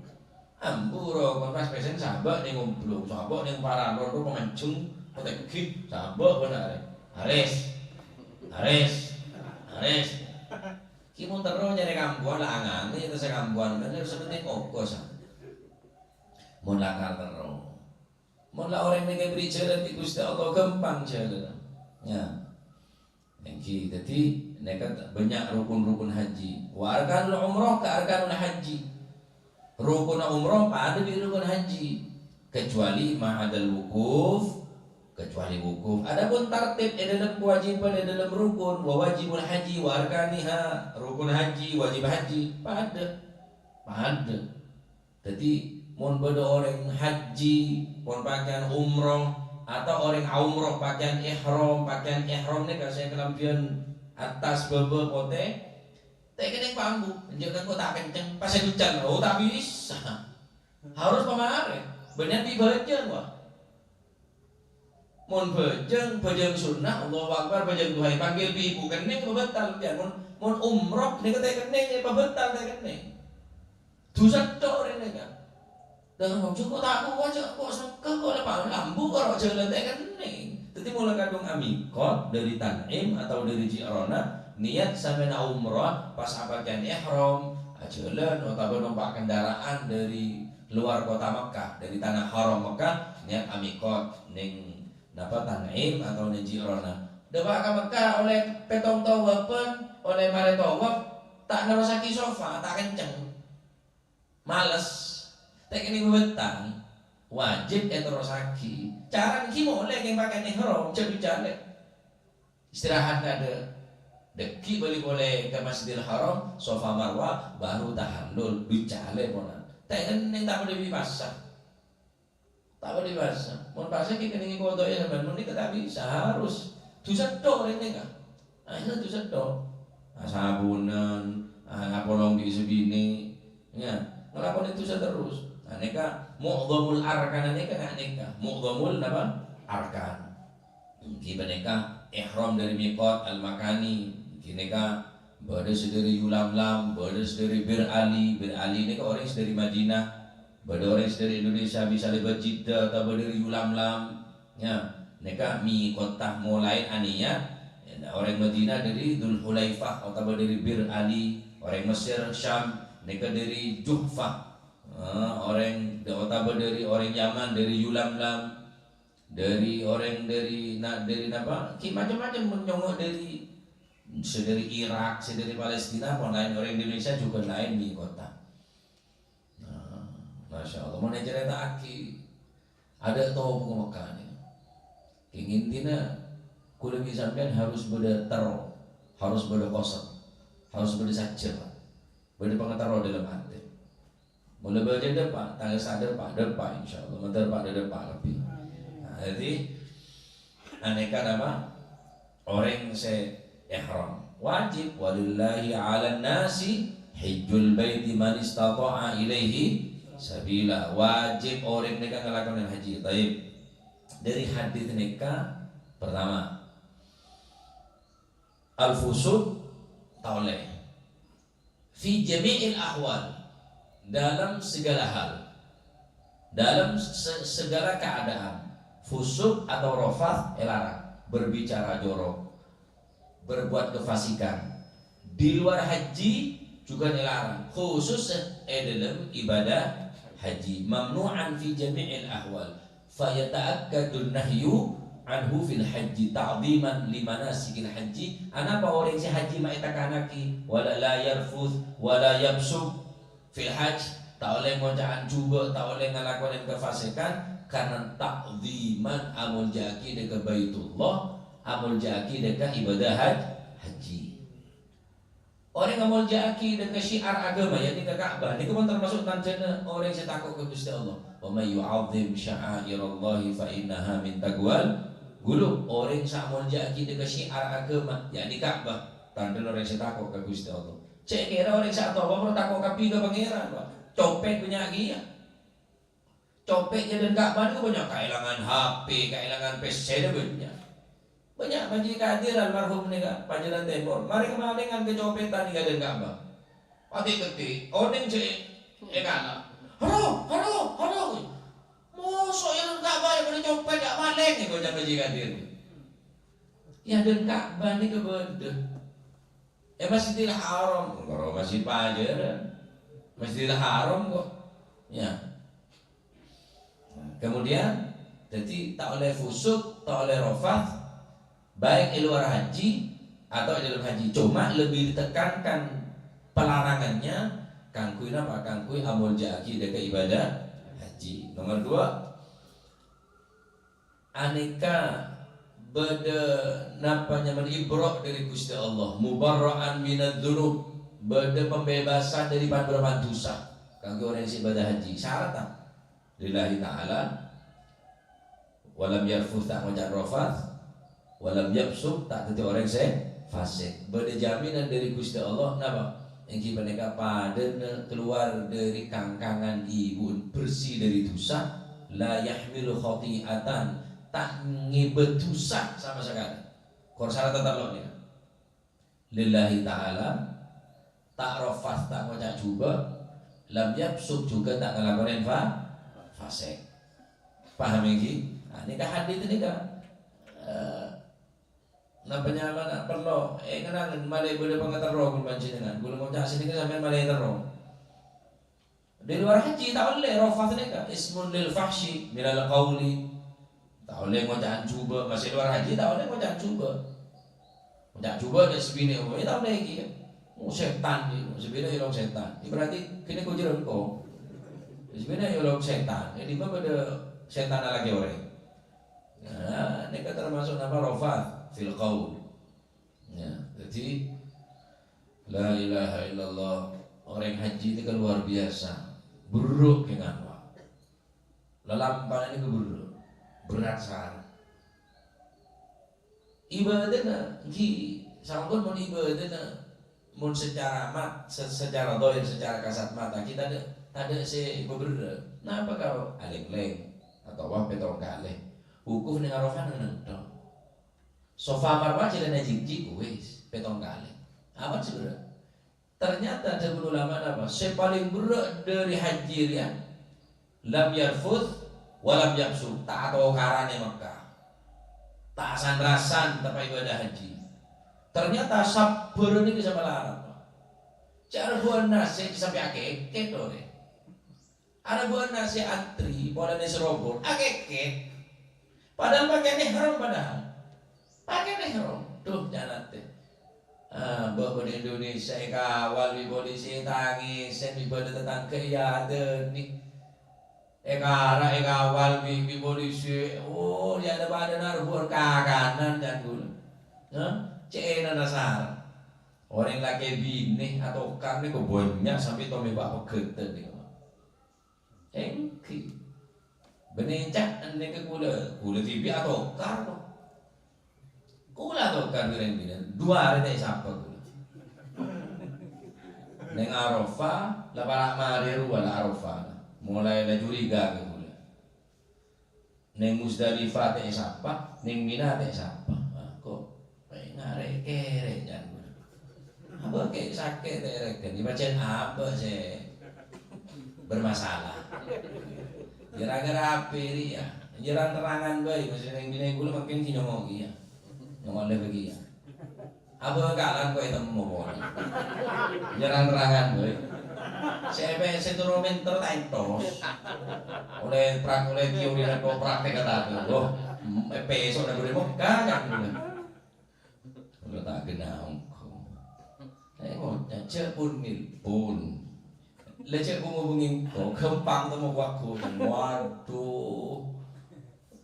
[SPEAKER 1] Ambu rokok pas pesen sabak nih ngomblong, sabak nih parah rokok pemancung, petekik, sabak benar. Ares. Kita terus nyari kambuan lah angan, itu saya kambuan kan harus seperti kokos. Mau lakar terus, mau lah orang yang beri jalan di Gusti Allah gampang jalan. Ya, jadi mereka banyak rukun haji. Warganul umroh ke arkanul haji. Rukun umroh pada di rukun haji, kecuali ma'adal wukuf. Kecuali wukuf. Adapun tartib dalam kewajiban dalam rukun wajibul haji wa arkaniha, rukun haji, wajib haji pada. Jadi mun beda orang haji, mun pakaian umroh atau orang umroh pakaian ihram ni kasih kelampian atas bebe pote. Tak kena bambu, jangan kau tak kenceng pas hujan. Oh tak bisa. Harus pemare. Benar dibaca wah. Mun bejeng sunnah Allahu Akbar bejeng Tuhan panggil ibu kening bebetal pian mun umroh nek teh kening bebetal teh kening dosa tok rene kan dan wong kok tak kok sengke kok lepas lambu kok jalan teh kening dadi mulai kadung amikot dari Tanim atau dari Jirona niat sampai na umroh pas pakaian ihram jalan atau numpak kendaraan dari luar kota Mekah dari tanah haram Mekah niat amikot ning dapat Tanim atau Jirona. Dapat ke Mekah oleh petong tawapan, oleh mare tawaf tak ngerosaki sofa, tak kenceng. Males. Tak kene wetang. Wajib terosaki. Cara iki boleh yang pakai ihram, jadi jale. Istirahat ada. Deki boleh ke Masjidil Haram, sofa Marwah baru tahallul bicale ponan. Tak kene tak boleh basah. Tak boleh basah. Mau basah kita ingin kotor ya sampai ini tak bisa harus dosa dok ini kan. Akhirnya dosa dok. Sabunan, apolong di sebini, ya ngelakuin itu terus. Aneka mu'dhamul arkan aneka mu'dhamul apa? Arkan. Kita neka ihram dari miqat al-makani. Kita berada dari Yulamlam, berada dari Bir Ali ini kan orang dari Madinah. Berdorang dari Indonesia bisa lewat Jeddah atau dari Yulamlam, ya, mereka kota mulai aniya, orang Madinah dari Dzul Hulaifah atau dari Bir Ali, orang Mesir Syam, mereka dari Juhfah, orang atau dari orang Yaman dari Yulamlam, dari orang dari apa macam-macam menyongok dari Irak, dari Palestina, pun lain orang Indonesia juga lain di kota. Nah, Masya Allah, mana cerita aki ada tahu ke Mekah ni. Ingin tina kulit sampean harus berteror, harus berkosong, harus bersacer, berpengaruh dalam hati. Mulai baca depan, tanggal sadar pak depan, insya Allah, mentar pak depan lebih. Nah, jadi aneka nama orang se ihram wajib walillahi 'alan nasi hajjul baiti man istata'a ilaihi sabila, wajib orang mereka melakukan haji. Baik, dari hadis nikah pertama al-fusuq tauleh fi jami'il ahwal, dalam segala hal, dalam segala keadaan. Fusuq atau rafath elarang, berbicara jorok, berbuat kefasikan. Di luar haji juga dilarang, khusus dalam ibadah haji. Mamnu'an fi jami'il ahwal fa yata'akkadu nahyu anhu fil haji ta'dhiman li manasikil haji. Anapa orang si haji ma itakanaki wala la yarfuth wala yabsuk fil hajj, tak oleh ngocaan cuba, tak oleh ngalakonin kefasikan, karena ta'dhiman amul jaki dekat Baitullah, amul jaki dekat ibadah haji. Orang amul jaki dekat syiar agama, yakni ke Ka'bah, ini pun termasuk tanda orang yang takut ke Gusti Allah. Wa may yu'azzim sya'airallahi fa innaha min taqwal qulub. Orang yang amul jaki dekat syiar agama, yakni Ka'bah, tanda orang yang takut ke Gusti Allah. Cek kira orang yang tahu apa takut kapi ke pangeran, Pak. Copet punya dia. Copetnya dan Ka'bah itu banyak, kehilangan HP, kehilangan PC, banyak. Banyak bagi kehadiran marhum mereka panjalan tempor. Mari kemalingan kecopetan di dan Ka'bah. Pati ketik, odeng cek, ekana. Halo. Mosok yang Ka'bah yang boleh copet gak maling nih kau jangan bagi kadir. Ya dan Ka'bah ini kebetulan. Masjidil Haram, kalau masjid pajaran, Masjidil Haram kok. Ya. Kemudian jadi tak oleh fusuk, tak oleh rafath, baik di luar haji atau di dalam haji. Cuma lebih ditekankan pelarangannya kangkui apa? Kangkui amul jaki dekat ibadah haji. Nomor 2, aneka beda napanya menibrak dari Gusti Allah, mubarra'an minadz dzunub, beda pembebasan dari beberapa dosa. Kanggo orang yang ibadah haji syarat lillahi ta'ala, walam yarfuth, tak ngajak rafath, walam yabsuk, tak tentu orang saya fasik. Beda jaminan dari Gusti Allah napa? Yang mereka pada keluar dari kangkangan ibu bersih dari dosa, la yahmilu khati'atan, tak ngibet dosa sama sekali. Kor syarat tetap lo ya. Lillahi ta'ala, tak rafath, tak ngajak juga, lam yabsuk juga tak ngelakonin fasik. Paham ini? Nah, ini kah hadis ini kah? Nampaknya mana perlu? Kenangan malai boleh pengatarong pun pancingan. Gula mau cak sini kan sampai malai terong. Di luar haji tak boleh rafath ini kah? Ismun lil fahshi minal qawli. Tak boleh ngocaan cuba. Masih luar haji tak boleh ngocaan cuba. Ngocaan cuba dan sebini umumnya tak boleh lagi ya. Setan ni, sebini ilong setan. Ini berarti kini kau jerang kau. Sebenarnya ilmu setan, ini mah pada setan lagi orang. Nah, ini kan termasuk nama rafath fil qaul. Ya, jadi la ilaha illallah, orang haji itu kan luar biasa, buruk dengan apa? Lelampang ini keburuk, berat sangat. Ibadahnya, sangkut mau ibadahnya, mau secara mat, secara dohir, secara kasat mata kita ada si beberapa. Napa kau aleng-leng atau wah petong kaleng wukuf dengan Arafah nendang sofa marwah jadi najik wis petong kaleng apa sebenarnya. Ternyata ada ulama apa paling berat dari haji ya lam yarfuth walam yabsuk, tak atau karane Mekah, tak asan-rasan tempat ibadah haji. Ternyata sabar ini bisa melarang cara buat nasi sampai akeh deh. Ada buat nasi antri, boleh nasi robot, akeh. Padahal pakai ihram padahal. Pakai ihram. Tuh jangan teh. Bawa di Indonesia kawal di polisi tangis, di pada tetangga ya ada nih. Kawal di polisi. Oh, dia ada pada narbur kakanan dan gula. Cina nasar. Orang laki bini atau karena kebunnya sampai Tommy bapak keter dia. Engki. Benencak ane ke kula TV atau kar. Kula atau kar bini. 2 hari tak siapa kula. Neng Arafah, lapar mariru wala Arafah. Mulai la curiga ke kula. Neng Musdalifah tak siapa, neng Mina tak siapa. Kok ngare kere jan. Apa kayak sakit tereken dibacaan apa sih bermasalah gara-gara apa ya jalan terangan baik maksudnya yang bina gula makin kinyomogi ya ngomong lagi ya apa kalan kau temu boleh jalan terangan baik saya seturometer taitos oleh teori dan praktek kata tuh besok nak boleh muka kan udah tak kenal cek pun pun lecek ngomongin kok kempang temu waktu waduh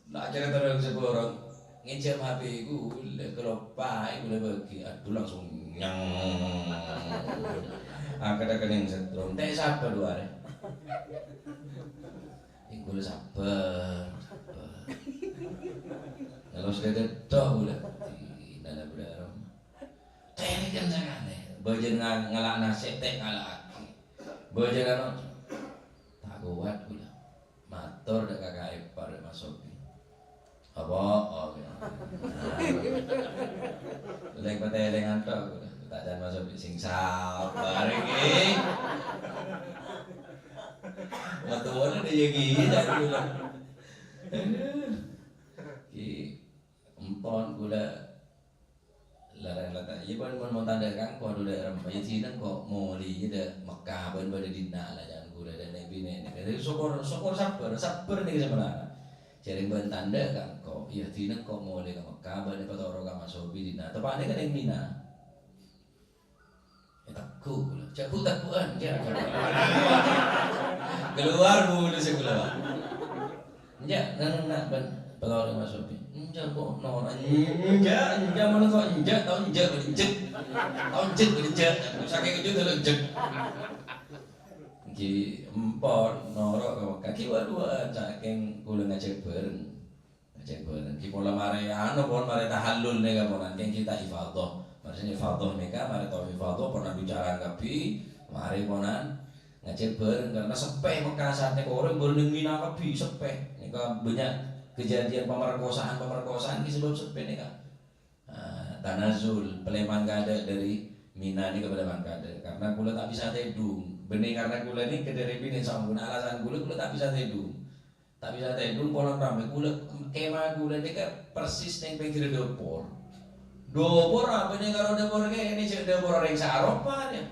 [SPEAKER 1] nak cara terus seorang ngecek HP ku kalau pai boleh bagi aduh langsung nyang kadang-kadang setrum teh siapa dua hari boleh sabar kalau sudah dedok boleh tidak ada teh kan jangan Bajen ngalak nasi teh ngalak aki. Bajen kan tak kuat gula. Matur dak kakak ipar masuk. Apa? Oh. Lek pate lengan tok gula. Tak jan masuk sing sabar iki. Matur dia gini dak gula. Ki empon gula larang lata ya ban mau tanda kan ko do daerah ya sini kok mau li ya Mekah ban pada dina lah jangan gula dan nabi ne jadi syukur sabar nih sebenarnya cari ban tanda kan kok ya sini kok mau li ke Mekah ban pada orang ka masobi dina tepatnya kan yang Mina ya takut takutan ya keluar dulu sekolah ya nak ban pada orang masobi enggak kok nora enggak mana kok enggak tau enggak saking itu terus ki empor noro kaki dua saking kula ngajak bareng ki pola mare anu pon mare tahallul nega ponan yang kita ifadah maksudnya ifadah nega mare tau ifadah pernah bicara kapi mare ponan ngajak bareng karena sepeh Mekah saatnya orang berenang Mina kapi sepeh nega banyak kejadian pemerkosaan ini sebab seperti ini kan tanazul peleman kada dari Mina ini kepada Mangkada karena kula tak bisa tedung benih karena kula ini kediri bini sama guna alasan kula tak bisa tedung polang ramai kula kemah kula ini kan persis yang pinggir dapur apa nih kalau dapur kayak ini cek dapur orang saropan ya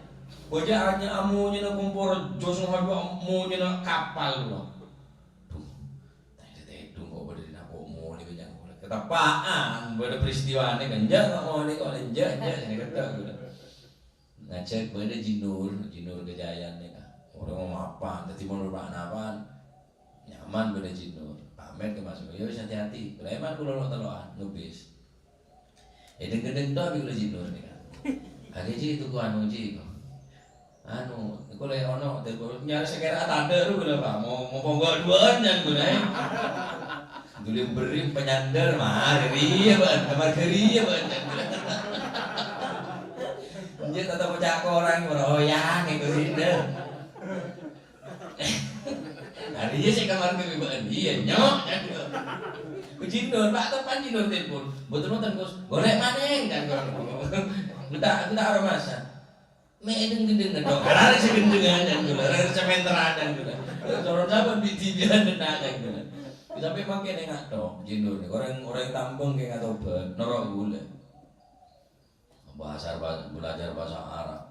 [SPEAKER 1] bojaannya amunya nak kumpul josong hadwa amunya nak kapal loh ketapaan pada peristiwa ini kan jangan mau ini kok jangan ini kata gitu ngecek pada jinur kejayaan nih kan orang mau apa tadi mau lupa apa nyaman pada jinur pamer ke masuk ya hati-hati preman kulo lo teloan ngebis deng doa bi kulo jinur nih kan hari itu ku anu kulo ono telepon nyari sekira tanda lu kulo pak mau ponggol duaan jangan kulo dulu beri penyandar mari ya ban kamar keri ya ban dia tetap pecah orang beroyang itu sih deh hari ini sih kamar keri ban iya nyok Jinur pak tepan jinur telepon betul-betul kos golek maneng kan kita orang masa medeng gendeng dong karena sih gendengan dan gula ada sementeran dan gula orang sahabat di TV dan dan gula tapi makin enggak dong jinur orang tambang kayak nggak tahu norok gula belajar bahasa Arab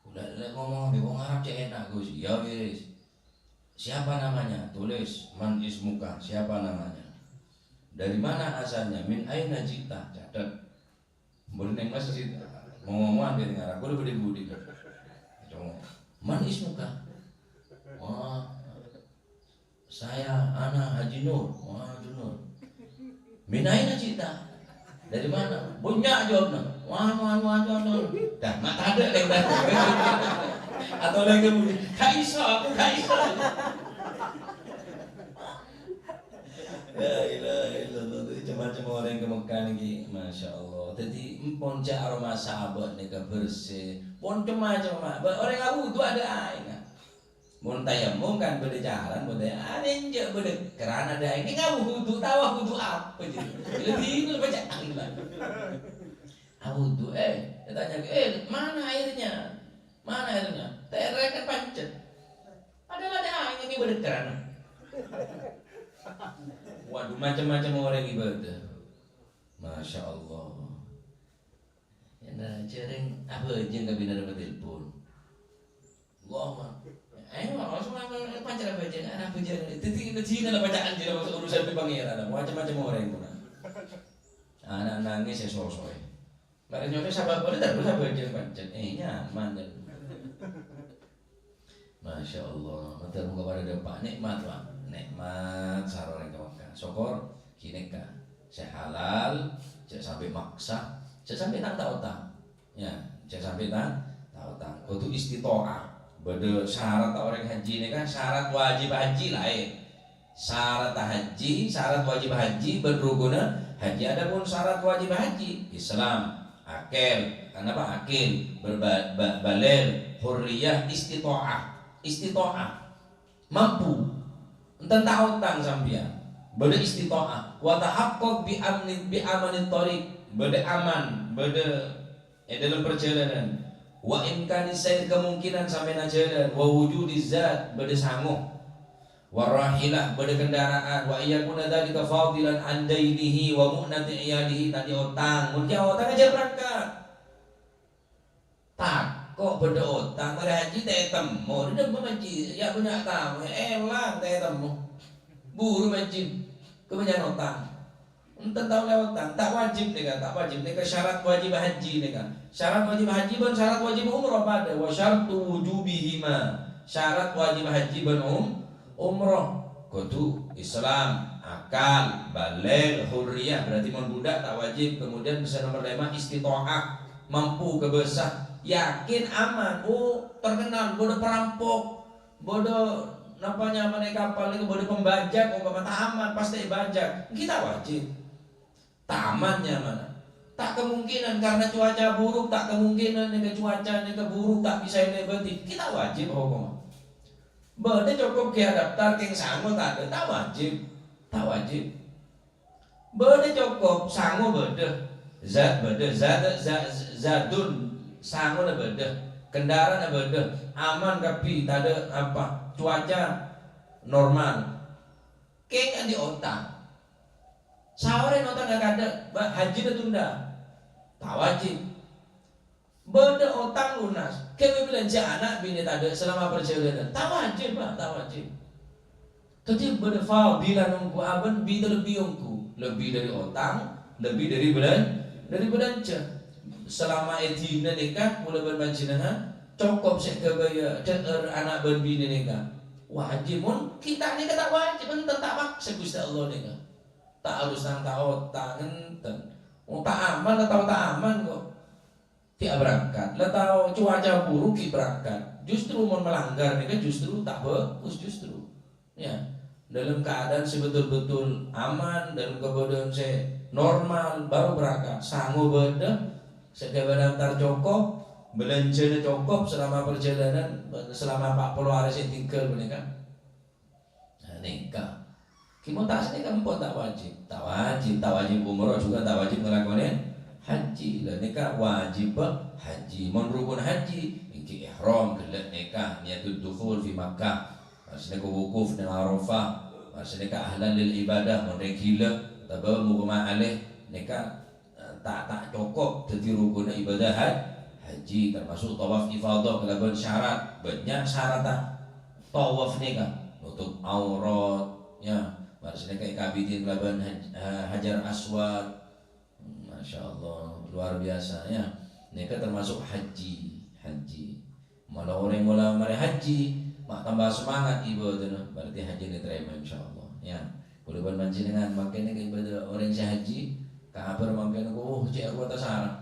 [SPEAKER 1] udah ngomong di wong Arab cek enak Gus ya wis siapa namanya tulis man ismuka siapa namanya Dari mana asalnya? Min aina jita? Catat. Bereneng masjid. Ngomong dia dengar aku udah budi. Man ismuka? Wah, saya anak Haji Nur. Wah, Haji Nur. Min aina jita? Dari mana? Punya jawabnya. Wah. Dah, mata ada yang dah. Atau lagi kemudian, Kaiso. La ilaha illallah. Macam-macam orang ke Mekah ni, masya Allah. Jadi empon cak aroma sahabat ni ke bersih. Pon macam-macam. Orang Abu tu ada air. Mun tayamum kan beda jalan, beda ada injak beda kerana ada air. Ni kamu wudu tahu wudu apa je. Lebih baca Allah. Wudu dia tanya mana airnya? Mana airnya? Terek kan pancet. Adalah ada air ini beda kerana. Waduh, macam-macam orang ibadah. Masya Allah. Yang cereng apa aja nggak bisa dapat telepon. Allah. Langsung pacar apa aja, anak aja. Jadi kecil lah bacaan dia urusan pangeran. Macam-macam orang itu. Anak nangis ya sosoi. Mereka nyuruh sahabat boleh tak boleh apa aja pacar. Nyaman dan. Masya Allah. Betul muka pada depan nikmat lah. Nikmat sarang yang kawak. Syukur kini kan saya halal, saya sampai maksa, saya sampai tak tahu tak, ya, saya sampai tak tahu tak. Untuk istitoah, beda syarat orang haji ini kan syarat wajib haji lain, syarat haji, syarat wajib haji berrukuna haji. Ada pun syarat wajib haji Islam, akil, kenapa akil, berbalil, hurriyah, istitoah, mampu, entah tahu tang sambian. Beda istitoah, wa tahaqqaq bi amanit thariq, beda aman, beda dalam perjalanan. Wa imkani sair kemungkinan sampai na jalan, wa wujudi zat, beda sanggup. Wa rahilah, beda kendaraan, wa iyakuna dzalika fadilan an dainihi wa mu'nati iyalihi, tadi utang, mun utang aja berangkat. Tak kok beda utang, ada haji teh temu, dia mengaji, ya punya tamu, elang teh temu. Buru wajib kebanyakan utang. Entah tahu lewat utang, tak wajib nih kan, tak wajib nih syarat wajib haji nih kan. Syarat wajib haji dan syarat wajib umrah pada. Wa syartu wujubihima. Syarat wajib haji dan umrah. Kudu Islam, akal, baligh, hurriyah, berarti mon budak tak wajib. Kemudian bisa nomor 5 istitoah, mampu kebesar, yakin aman. Terkenal bodoh perampok, bodoh napanya mereka kapal itu boleh pembajak, umpama taman pasti bajak, kita wajib. Tamannya mana? Tak kemungkinan karena cuaca buruk, tak kemungkinan nih cuaca nih buruk tak bisa ini berarti kita wajib hukum. Bade cukup ke daftar yang sanggup tak ada, tak wajib. Bade cukup sanggup bade, zadun sanggup bade, kendaraan bade, aman tapi tak ada apa. Cuaca normal, kayaknya di otak. Sahore otak gak ada, haji udah tunda, tak wajib. Beda otak lunas, kayak belanja anak bini tak ada selama perjalanan, tak wajib pak, tak wajib. Tapi beda fadilah nunggu aben bida lebih ongku, lebih dari otak, lebih dari belanja. Selama etina nikah mulai bermancingan. Cukup saya kebaya anak berbini nikah wajib mun kita nikah tak wajib enten tak maksa Gusti Allah nikah tak harus nang tak otak enten tak aman atau tak aman kok tidak berangkat lah tahu cuaca buruk kita berangkat justru mun melanggar nikah justru tak bagus justru ya dalam keadaan sebetul-betul aman dalam keadaan saya normal baru berangkat sanggup beda segala daftar cukup belanja cukup selama perjalanan selama 40 hari saya tinggal menikah. Nah, nikah. Kita tak nikah empon tak wajib umroh juga tak wajib ngelakonin haji. Lah nikah wajib haji. Mun rukun haji iki ihram gelek nikah niatul dukhul fi Makkah. Maksudnya wukuf di Arafah. Maksudnya ahlan lil ibadah mun gila tabawa mugma alih nikah tak cukup dadi rukun ibadah haji termasuk tawaf ifadah kelaban syarat banyak syarat tawaf ni kan nutup aurat ya Marsine kayak kabitin laban Hajar Aswad. Masya Allah, luar biasa ya. Ini kan termasuk haji. Malah orang mula mari haji, mak tambah semangat ibu tu, berarti haji diterima insya Allah. Ya, boleh bermancingan makanya ibadah orang yang haji, kabar makanya cek aku atas sarah,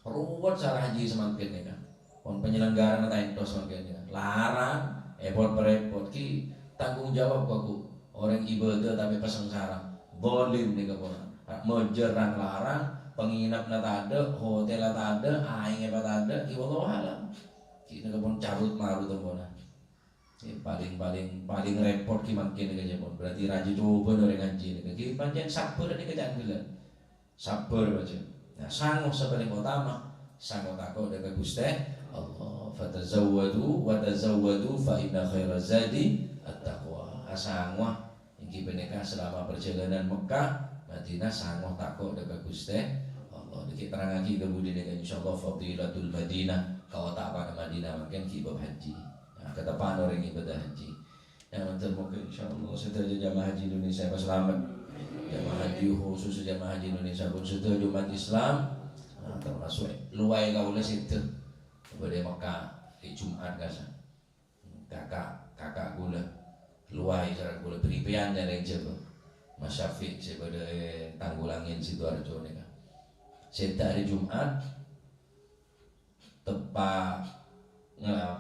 [SPEAKER 1] ruwet sarah haji semakin ni kan. Pon penyelenggara nanti entos makanya, larang, repot ki tanggung jawab aku orang ibadah tapi pasang sarah, bolim ni kapon, mejerang larang. Penginap nata ada, hotel nata ada, aing apa ada, iwallah alam. Kita kapon cabut maru tembona. Paling repot ki makin aja pun. Berarti raja coba orang ngaji ni. Ki pancen sabar ni kejanggalan. Sabar baca. Nah, sangoh sebagai utama, sangoh takut dekat Gusti Allah. Fatazawwadu wa tazawwadu fa inna khairaz zadi at-taqwa. Sangoh iki beneka selama perjalanan Mekah Madinah sangoh takut dekat Gusti Allah. Dikit terang lagi kemudian dengan insyaallah fadilatul Madinah kau tak apa Madinah makin kibab haji. Nah, ke depan orang ibadah haji. Yang termoga insyaallah setelah jamaah haji Indonesia selamat. Jamaah haji khusus jamaah haji Indonesia pun setelah umat Islam termasuk luai kaula situ kepada Mekah di Jumat kasa. Kakak gula luai cara gula beripian dari Jawa. Mas Syafiq sepada Tanggulangin Sidoarjo ni kan. Setiap hari Jumat tepat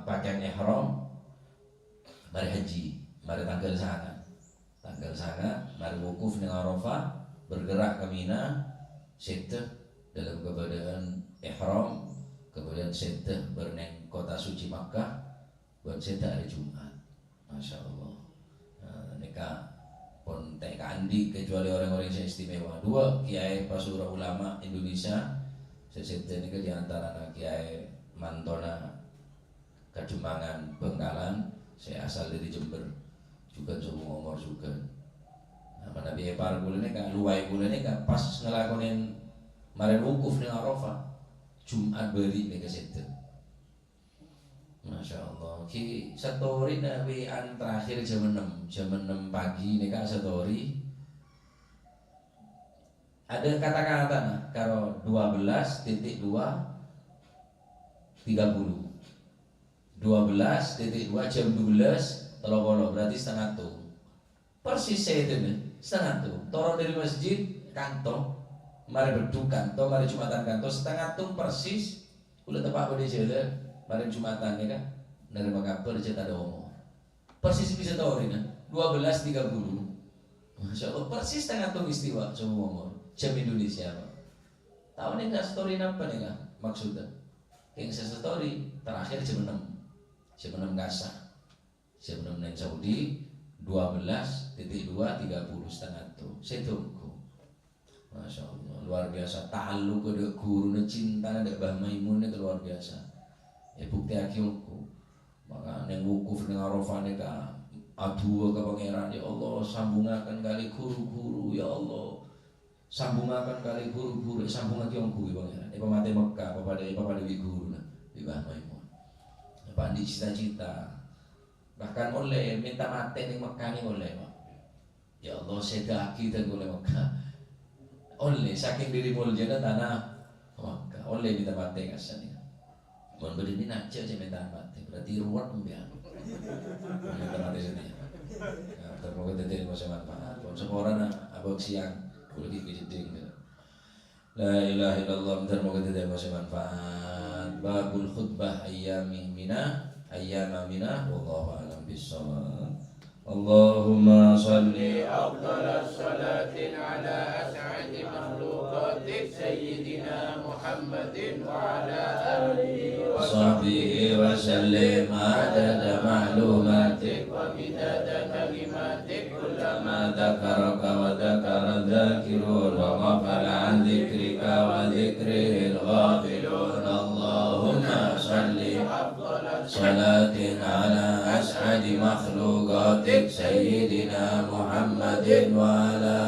[SPEAKER 1] pakaian ihram mari haji, mari tanggal sana, mari wukuf di Arafah, bergerak ke Mina, setiap dalam keadaan ihram, kemudian setiap berneng kota suci Makkah, buat setiap hari Jumat, Masya Allah. Nikah pun tak kandi kecuali orang-orang yang istimewa. Dua kiai pasura ulama Indonesia, sesete ini di antara kiai Mantona Kajumangan Bengkalan, saya asal dari Jember, juga semua umur juga. Nah, pada biaya par bulan ini kan luai bulan ini kan pas ngelakonin maren wukuf dengan Arafah Jumat beri nih ke situ. Masya Allah. Ki story nabi an terakhir jam 6 pagi nih kak story. Ada kata-kata nah kalau 12.2 30 12.2 jam 12 tolong berarti setengah tuh persis saya itu nih setengah tuh toro dari masjid kantong mari berdukan toh mari Jumatan kantor setengah tuh persis udah tepat pada jalan mari Jumatan ya kan dari kabar cerita ada omong persis bisa tahu ini 12.30 Masya Allah persis setengah tuh istiwa semua umur jam Indonesia tahu nih nggak story apa nih nggak maksudnya yang saya story terakhir jam 6 kasar jam 6 neng Saudi 12.2 30 setengah tuh saya tunggu Masya Allah luar biasa ta'alluq ke guru cinta ada Mbah Maimun itu luar biasa ya bukti akhirku maka neng wukuf neng Arafah neka adu ke pangeran ya Allah sambungakan kali guru-guru ya Allah sambungakan kali guru-guru sambungakan yang guru pangeran pemati Mekah pada guru nah di Mbah Maimun pandi cita-cita bahkan oleh minta mati neng Mekah nih oleh ya Allah sedaki dan oleh Mekah oleh saking diri muljana tanah Mekah oleh minta mati kasih mohon berdiri naca aja minta mati berarti ruwet membiar minta mati sini termoga tidak masih manfaat pun seorang abang siang boleh dipijitin la ilaha illallah termoga tidak masih manfaat babul khutbah ayyami mina wallahu a'lam bissawab Allahumma salli afdalas salatin ala as'adi makhluqatik sayyidina Muhammadin wa ala alihi wa sahbihi wa sallim adada ma'lumatik wa midada kalimatik kullama dhakaraka wa dhakara dhakirun wa ghafala an dhikrika wa dhikrihil ghafilun Allahumma salli salatin ala as'adi makhluqatik sayyidina Muhammadin wa ala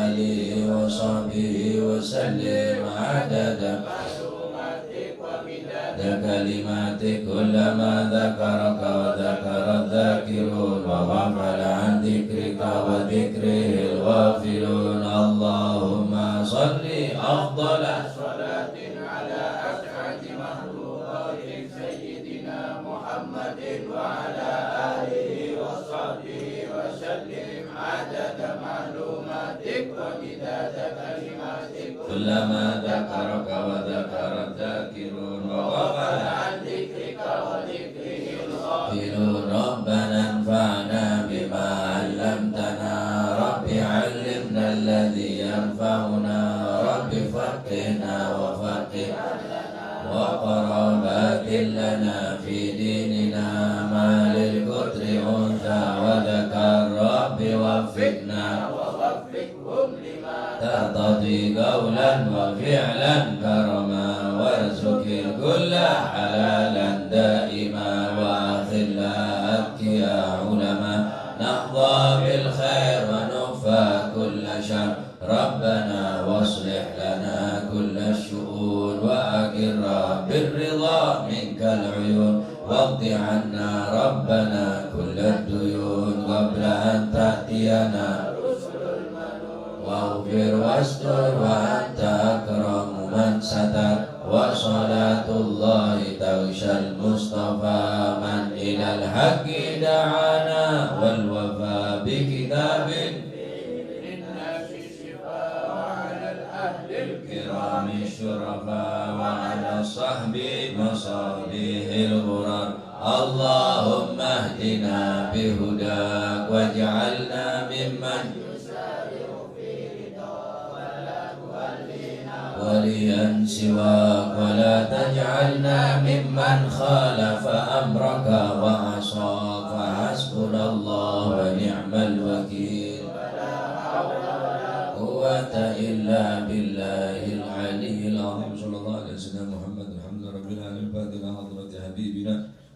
[SPEAKER 1] alihi wa sahbihi wa sallim adada ma'lumatik wa midada كلماتك كلما ذكرك وذكر الذاكرون وغفل عن ذكرك وذكره الغافلون اللهم صل أفضل صلاة على أسعد مخلوقاتك سيدنا محمد وعلى آله وصحبه وسلم عدد معلوماتك ومداد كلماتك كلما ذكرك وذكر الذاكرون وغفل عن ذكرك وذكره الغافلون ربنا انفعنا بما علمتنا رب علمنا الذي ينفعنا رب فقهنا وفقه وقرابات لنا في ديننا ما للكتر أنثى وذكر رب وفقنا ووفقهم لما ترتضي قولا وفعلا كرما وارزق الكل حلالا دائما وأخلا أبكي يا علماء نحظى بالخير ونوفى كل شر ربنا واصلح لنا كل الشؤون وأقر بالرضا منك العيون واقض عنا ربنا كل الديون قبل أن تأتينا رسل المنون واغفر واستر وأنت أكرم من ستر وصلاة الله تغشى المصطفى من إلى الحق دعانا والوفاء بكتاب الكرام الشرفاء وعلى الصحب مصابيح الغرر اللهم اهدنا بهداك واجعلنا ممن يسارع في رضاك ولا تولينا وليا سواك ولا تجعلنا ممن خالف أمرك وعصاك فحسبنا الله ونعم الوكيل إلا بالله العلي العظيم صلى الله عليه وسلم محمد الحمد رب العالمين فاتنا حضرة حبيبنا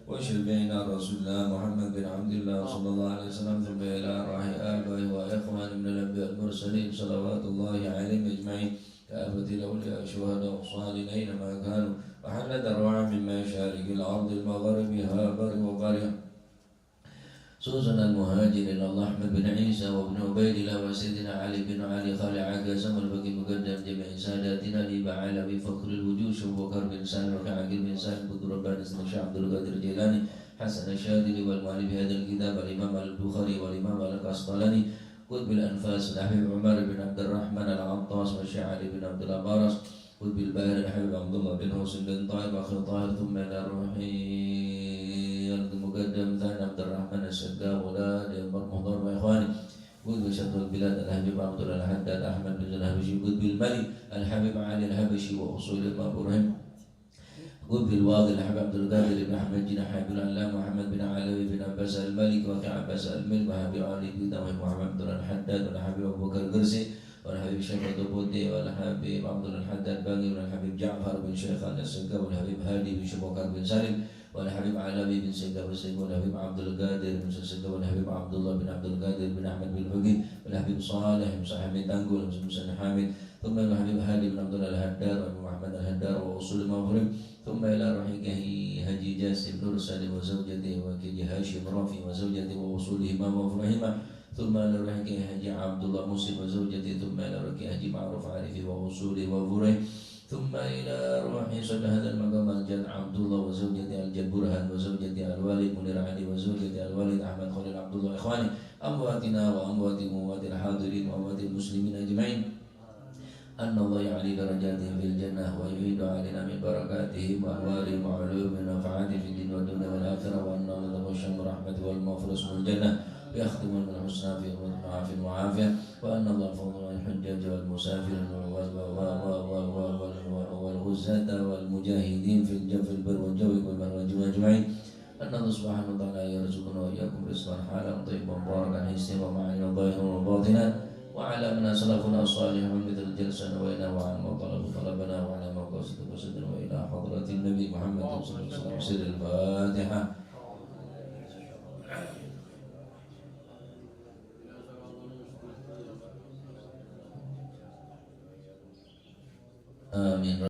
[SPEAKER 1] وشفينا رسول الله محمد بن عبد الله صلى الله عليه وسلم ثم إلى أرواح آبائه وإخوان من الأنبياء المرسلين صلوات الله عليهم أجمعين كافة الأولياء الشهداء والصالحين أينما كانوا وحلت أرواح من مشارق الأرض المغرب هابر وبرها سوسن المهاجرين الله أحمد بن عيسى وابن عبيد الله وسيدنا علي بن علي خالع عكازم والبقي مقدم جميع ساداتنا لبعال بفخر الوجود شوف بكر بن سالم وكعقل بن سالم بدر ربان اسمه عبد القادر الجيلاني حسن الشاذلي والمؤلف هذا الكتاب الإمام البخاري والإمام القسطلاني قطب الأنفاس الحبيب عمر بن عبد الرحمن العطاس والشيخ علي بن عبد الأبارس قطب الباهر الحبيب عبد الله بن حسين بن طاهر وأخي طاهر ثم إلى روحي المقدم ثاني عبد الرحمن السقاف ولا المحضر وإخواني قطب شط البلاد الحبيب عبد الله الحداد أحمد بن الهبشي قطب الملك الحبيب علي الهبشي وأصول إبراهيم قطب الواضي الحبيب عبد القادر بن أحمد جناح بن العلام محمد بن علوي بن عباس الملك وكي عباس الملك وحبيب علي بن محمد بن الحداد والحبيب أبو بكر القرسي والحبيب شيخ الدبودي والحبيب عبد الله الحداد باقي والحبيب جعفر بن شيخان السقاف والحبيب هادي بن شبوكر بن سالم والحبيب علوي بن سقاف السقاف والحبيب عبد القادر بن سقاف والحبيب عبد الله بن عبد القادر بن أحمد بن فقيه والحبيب صالح بن حميد تانقول بن مسلم حامد ثم الحبيب هادي بن عبد الله الهدار وابن محمد الهدار وأصول المغرب ثم إلى رحيقه هجي جاسم نور سالم وزوجته وكي هاشم رافي وزوجته وأصولهما وفرهما ثم إلى رحيقه هجي عبد الله مسلم وزوجته ثم إلى رحيقه هجي معروف عارفي وأصوله وفره ثم إلى روح صلى هذا المقام الجد عبد الله وزوجته الجد برهان وزوجته الوالد منير علي وزوجته الوالد أحمد خليل عبد الله إخواني أمواتنا وأموات أموات الحاضرين وأموات المسلمين أجمعين أن الله يعلي درجاتهم في الجنة ويعيد علينا من بركاتهم وأنوارهم وعلومهم ونفعاتهم في الدين والدنيا والآخرة وأن الله له الرحمة والمغفرة اسم الجنة ويختم من الحسنى في عافية وعافية وأن الله الفضل والحجاج والمسافر والغزاة والمجاهدين في البر والجو والبر أجمعين أن الله سبحانه وتعالى يرزقنا وإياكم رزقا حالا طيبا مباركا حسنا ومعنا ظاهرا وباطنا وعلى من سلفنا الصالحون مثل الجلسة نوينا وعلى ما طلبنا وعلى ما قصدنا وإلى حضرة النبي محمد صلى الله عليه وسلم سر الفاتحة. آمين.